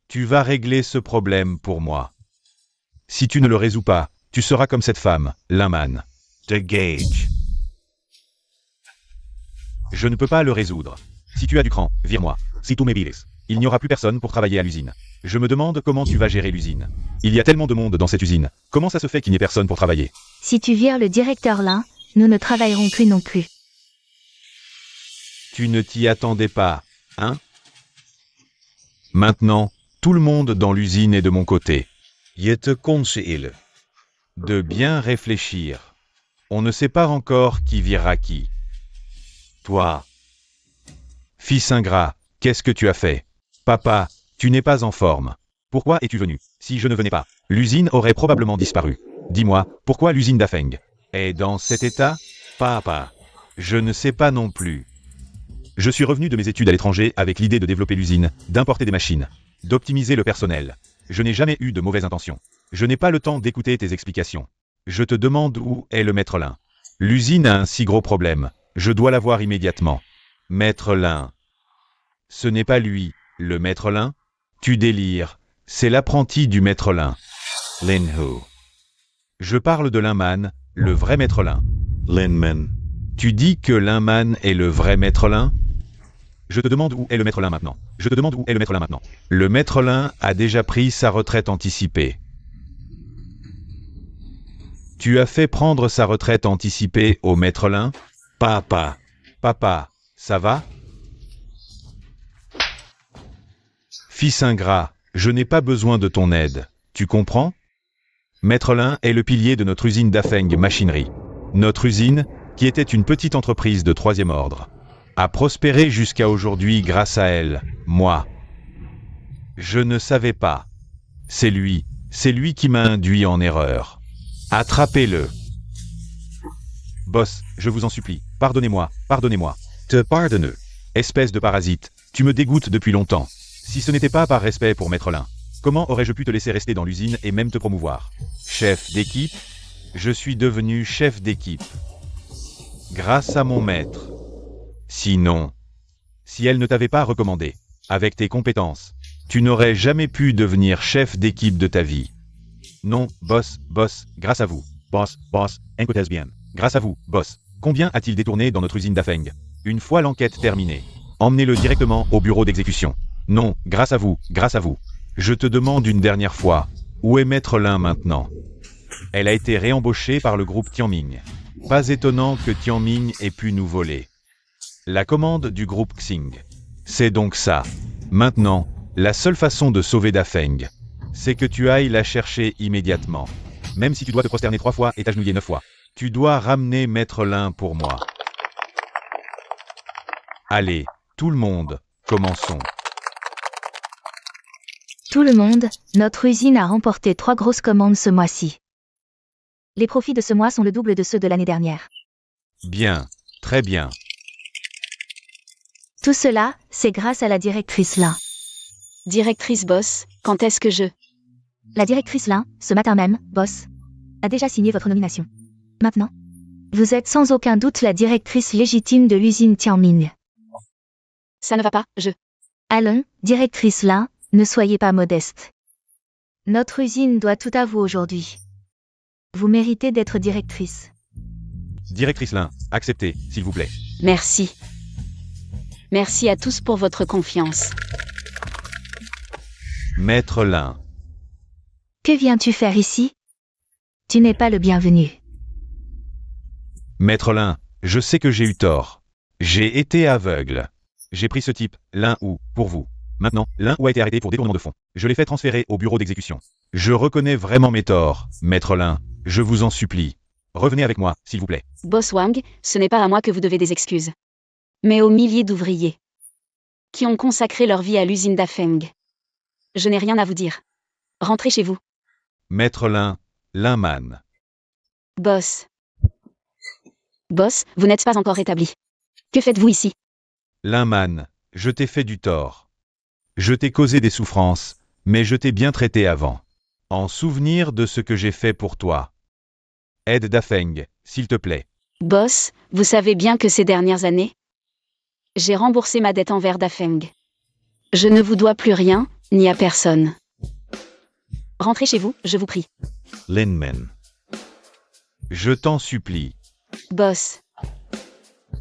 Tu vas régler ce problème pour moi. Si tu ne le résous pas, tu seras comme cette femme, Linman. De Gage. Je ne peux pas le résoudre. Si tu as du cran, vire-moi. Si tu m'évites, il n'y aura plus personne pour travailler à l'usine. Je me demande comment tu vas gérer l'usine. Il y a tellement de monde dans cette usine. Comment ça se fait qu'il n'y ait personne pour travailler? Si tu vires le directeur Lin, nous ne travaillerons plus non plus. Tu ne t'y attendais pas, hein? Maintenant, tout le monde dans l'usine est de mon côté. Je te conseille. De bien réfléchir. On ne sait pas encore qui virera qui. Toi. Fils ingrat, qu'est-ce que tu as fait? Papa, tu n'es pas en forme. Pourquoi es-tu venu? Si je ne venais pas, l'usine aurait probablement disparu. Dis-moi, pourquoi l'usine d'Afeng est dans cet état? Papa, je ne sais pas non plus. Je suis revenu de mes études à l'étranger avec l'idée de développer l'usine, d'importer des machines, d'optimiser le personnel. Je n'ai jamais eu de mauvaises intentions. Je n'ai pas le temps d'écouter tes explications. Je te demande où est le maître Lin. L'usine a un si gros problème. Je dois la voir immédiatement. Maître Lin. Ce n'est pas lui, le maître Lin? Tu délires. C'est l'apprenti du maître Lin. Lin Hu. Je parle de Linman, le vrai maître Lin. Linman. Tu dis que Linman est le vrai maître Lin? Je te demande où est le maître Lin maintenant. Je te demande où est le maître Lin maintenant. Le maître Lin a déjà pris sa retraite anticipée. Tu as fait prendre sa retraite anticipée au maître Lin? Papa. Papa, ça va? Fils ingrat, je n'ai pas besoin de ton aide. Tu comprends? Maître Lin est le pilier de notre usine d'Afeng Machinerie. Notre usine, qui était une petite entreprise de 3e ordre, a prospéré jusqu'à aujourd'hui grâce à elle, moi. Je ne savais pas. C'est lui qui m'a induit en erreur. Attrapez-le. Boss, je vous en supplie, pardonnez-moi, pardonnez-moi. Te pardonne. Espèce de parasite, tu me dégoûtes depuis longtemps. Si ce n'était pas par respect pour Maître Lin, comment aurais-je pu te laisser rester dans l'usine et même te promouvoir? Chef d'équipe? Je suis devenu chef d'équipe. Grâce à mon maître. Sinon, si elle ne t'avait pas recommandé, avec tes compétences, tu n'aurais jamais pu devenir chef d'équipe de ta vie. Non, boss, grâce à vous. Boss, écoutez bien. Grâce à vous, boss. Combien a-t-il détourné dans notre usine d'Afeng? Une fois l'enquête terminée, emmenez-le directement au bureau d'exécution. Non, grâce à vous, grâce à vous. Je te demande une dernière fois, où est Maître Lin maintenant? Elle a été réembauchée par le groupe Tianming. Pas étonnant que Tianming ait pu nous voler la commande du groupe Xing. C'est donc ça. Maintenant, la seule façon de sauver Dafeng, c'est que tu ailles la chercher immédiatement. Même si tu dois te prosterner 3 fois et t'agenouiller 9 fois. Tu dois ramener Maître Lin pour moi. Allez, tout le monde, commençons. Tout le monde, notre usine a remporté 3 grosses commandes ce mois-ci. Les profits de ce mois sont le double de ceux de l'année dernière. Bien, très bien. Tout cela, c'est grâce à la directrice Lin. Directrice boss, quand est-ce que je... La directrice Lin, ce matin même, boss, a déjà signé votre nomination. Maintenant, vous êtes sans aucun doute la directrice légitime de l'usine Tianming. Ça ne va pas, Allons, directrice Lin, ne soyez pas modeste. Notre usine doit tout à vous aujourd'hui. Vous méritez d'être directrice. Directrice Lin, acceptez, s'il vous plaît. Merci. Merci à tous pour votre confiance. Maître Lin. Que viens-tu faire ici? Tu n'es pas le bienvenu. Maître Lin, je sais que j'ai eu tort. J'ai été aveugle. J'ai pris ce type, Lin Hu, pour vous. Maintenant, Lin Hu a été arrêté pour détournement de fonds. Je l'ai fait transférer au bureau d'exécution. Je reconnais vraiment mes torts, Maître Lin. Je vous en supplie. Revenez avec moi, s'il vous plaît. Boss Wang, ce n'est pas à moi que vous devez des excuses. mais aux milliers d'ouvriers qui ont consacré leur vie à l'usine Dafeng. Je n'ai rien à vous dire. Rentrez chez vous. Maître Linman. Boss. Boss, vous n'êtes pas encore rétabli. Que faites-vous ici? Linman, je t'ai fait du tort. Je t'ai causé des souffrances, mais je t'ai bien traité avant. En souvenir de ce que j'ai fait pour toi. Aide Dafeng, s'il te plaît. Boss, vous savez bien que ces dernières années, j'ai remboursé ma dette envers Dafeng. Je ne vous dois plus rien, ni à personne. Rentrez chez vous, je vous prie. Linman. Je t'en supplie. Boss.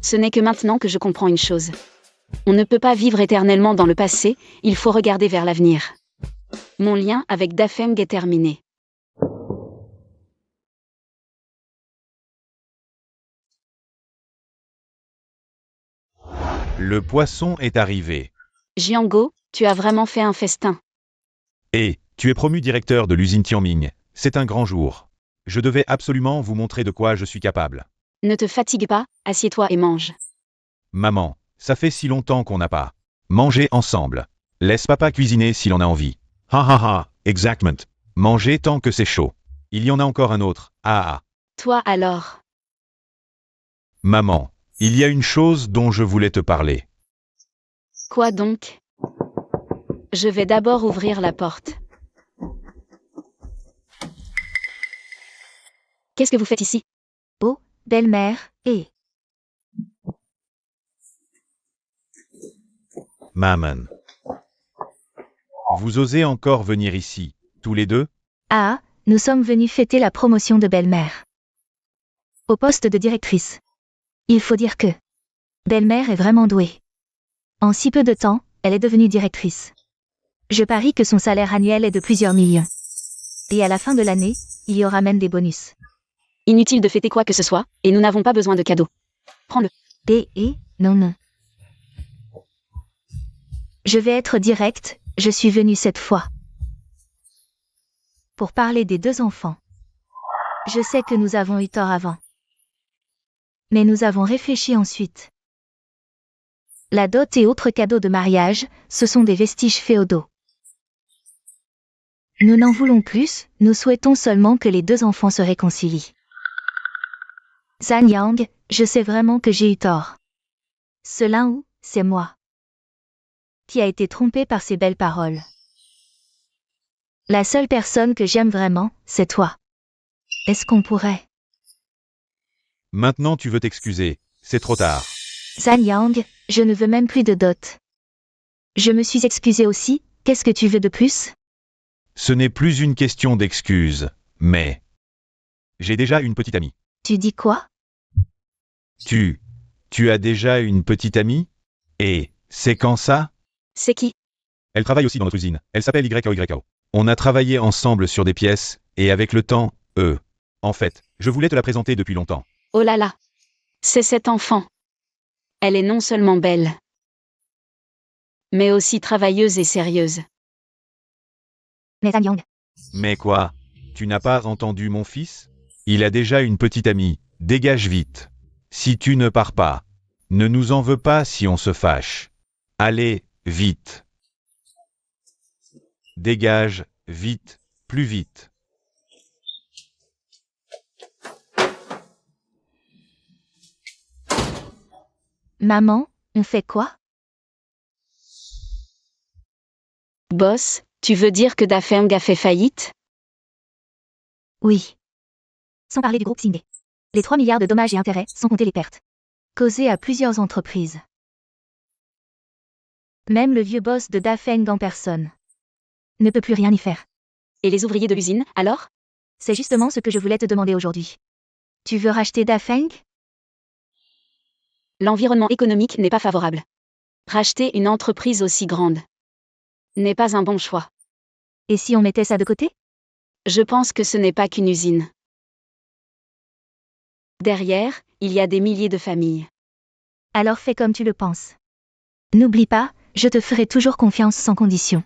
Ce n'est que maintenant que je comprends une chose. On ne peut pas vivre éternellement dans le passé, il faut regarder vers l'avenir. Mon lien avec Dafeng est terminé. Le poisson est arrivé. Jiango, tu as vraiment fait un festin. Et, tu es promu directeur de l'usine Tianming. C'est un grand jour. Je devais absolument vous montrer de quoi je suis capable. Ne te fatigue pas, assieds-toi et mange. Maman, ça fait si longtemps qu'on n'a pas mangé ensemble. Laisse papa cuisiner s'il en a envie. Ha ha ha, exactement. Mangez tant que c'est chaud. Il y en a encore un autre. Ah ah. Toi alors. Maman, il y a une chose dont je voulais te parler. Quoi donc? Je vais d'abord ouvrir la porte. Qu'est-ce que vous faites ici? Oh, belle-mère, et... Maman. Vous osez encore venir ici, tous les deux? Ah, nous sommes venus fêter la promotion de belle-mère. Au poste de directrice. Il faut dire que... belle-mère est vraiment douée. En si peu de temps, elle est devenue directrice. Je parie que son salaire annuel est de plusieurs millions. Et à la fin de l'année, il y aura même des bonus. Inutile de fêter quoi que ce soit, et nous n'avons pas besoin de cadeaux. Prends-le. Non. Je vais être direct, je suis venue cette fois. Pour parler des deux enfants. Je sais que nous avons eu tort avant. Mais nous avons réfléchi ensuite. La dot et autres cadeaux de mariage, ce sont des vestiges féodaux. Nous n'en voulons plus, nous souhaitons seulement que les deux enfants se réconcilient. Zhan Yang, je sais vraiment que j'ai eu tort. Ce Lin-Hu, c'est moi. Qui a été trompé par ces belles paroles. La seule personne que j'aime vraiment, c'est toi. Est-ce qu'on pourrait... Maintenant tu veux t'excuser, c'est trop tard. Zhan Yang, je ne veux même plus de dot. Je me suis excusée aussi, qu'est-ce que tu veux de plus? Ce n'est plus une question d'excuse, mais... J'ai déjà une petite amie. Tu dis quoi? Tu as déjà une petite amie? Et, c'est quand ça? C'est qui? Elle travaille aussi dans notre usine, elle s'appelle YOYO. On a travaillé ensemble sur des pièces, et avec le temps, En fait, je voulais te la présenter depuis longtemps. Oh là là. C'est cet enfant. Elle est non seulement belle, mais aussi travailleuse et sérieuse. Mais Zhan Yang, Mais quoi? Tu n'as pas entendu mon fils? Il a déjà une petite amie, dégage vite. Si tu ne pars pas, ne nous en veux pas si on se fâche. Allez, vite. Dégage, vite, plus vite. maman, on fait quoi? Boss, tu veux dire que Dafeng a fait faillite? Oui. Sans parler du groupe Singh. Les 3 milliards de dommages et intérêts, sans compter les pertes causées à plusieurs entreprises. Même le vieux boss de Dafeng en personne ne peut plus rien y faire. Et les ouvriers de l'usine, alors? C'est justement ce que je voulais te demander aujourd'hui. Tu veux racheter Dafeng? L'environnement économique n'est pas favorable. Racheter une entreprise aussi grande n'est pas un bon choix. Et si on mettait ça de côté? Je pense que ce n'est pas qu'une usine. Derrière, il y a des milliers de familles. Alors fais comme tu le penses. N'oublie pas, je te ferai toujours confiance sans condition.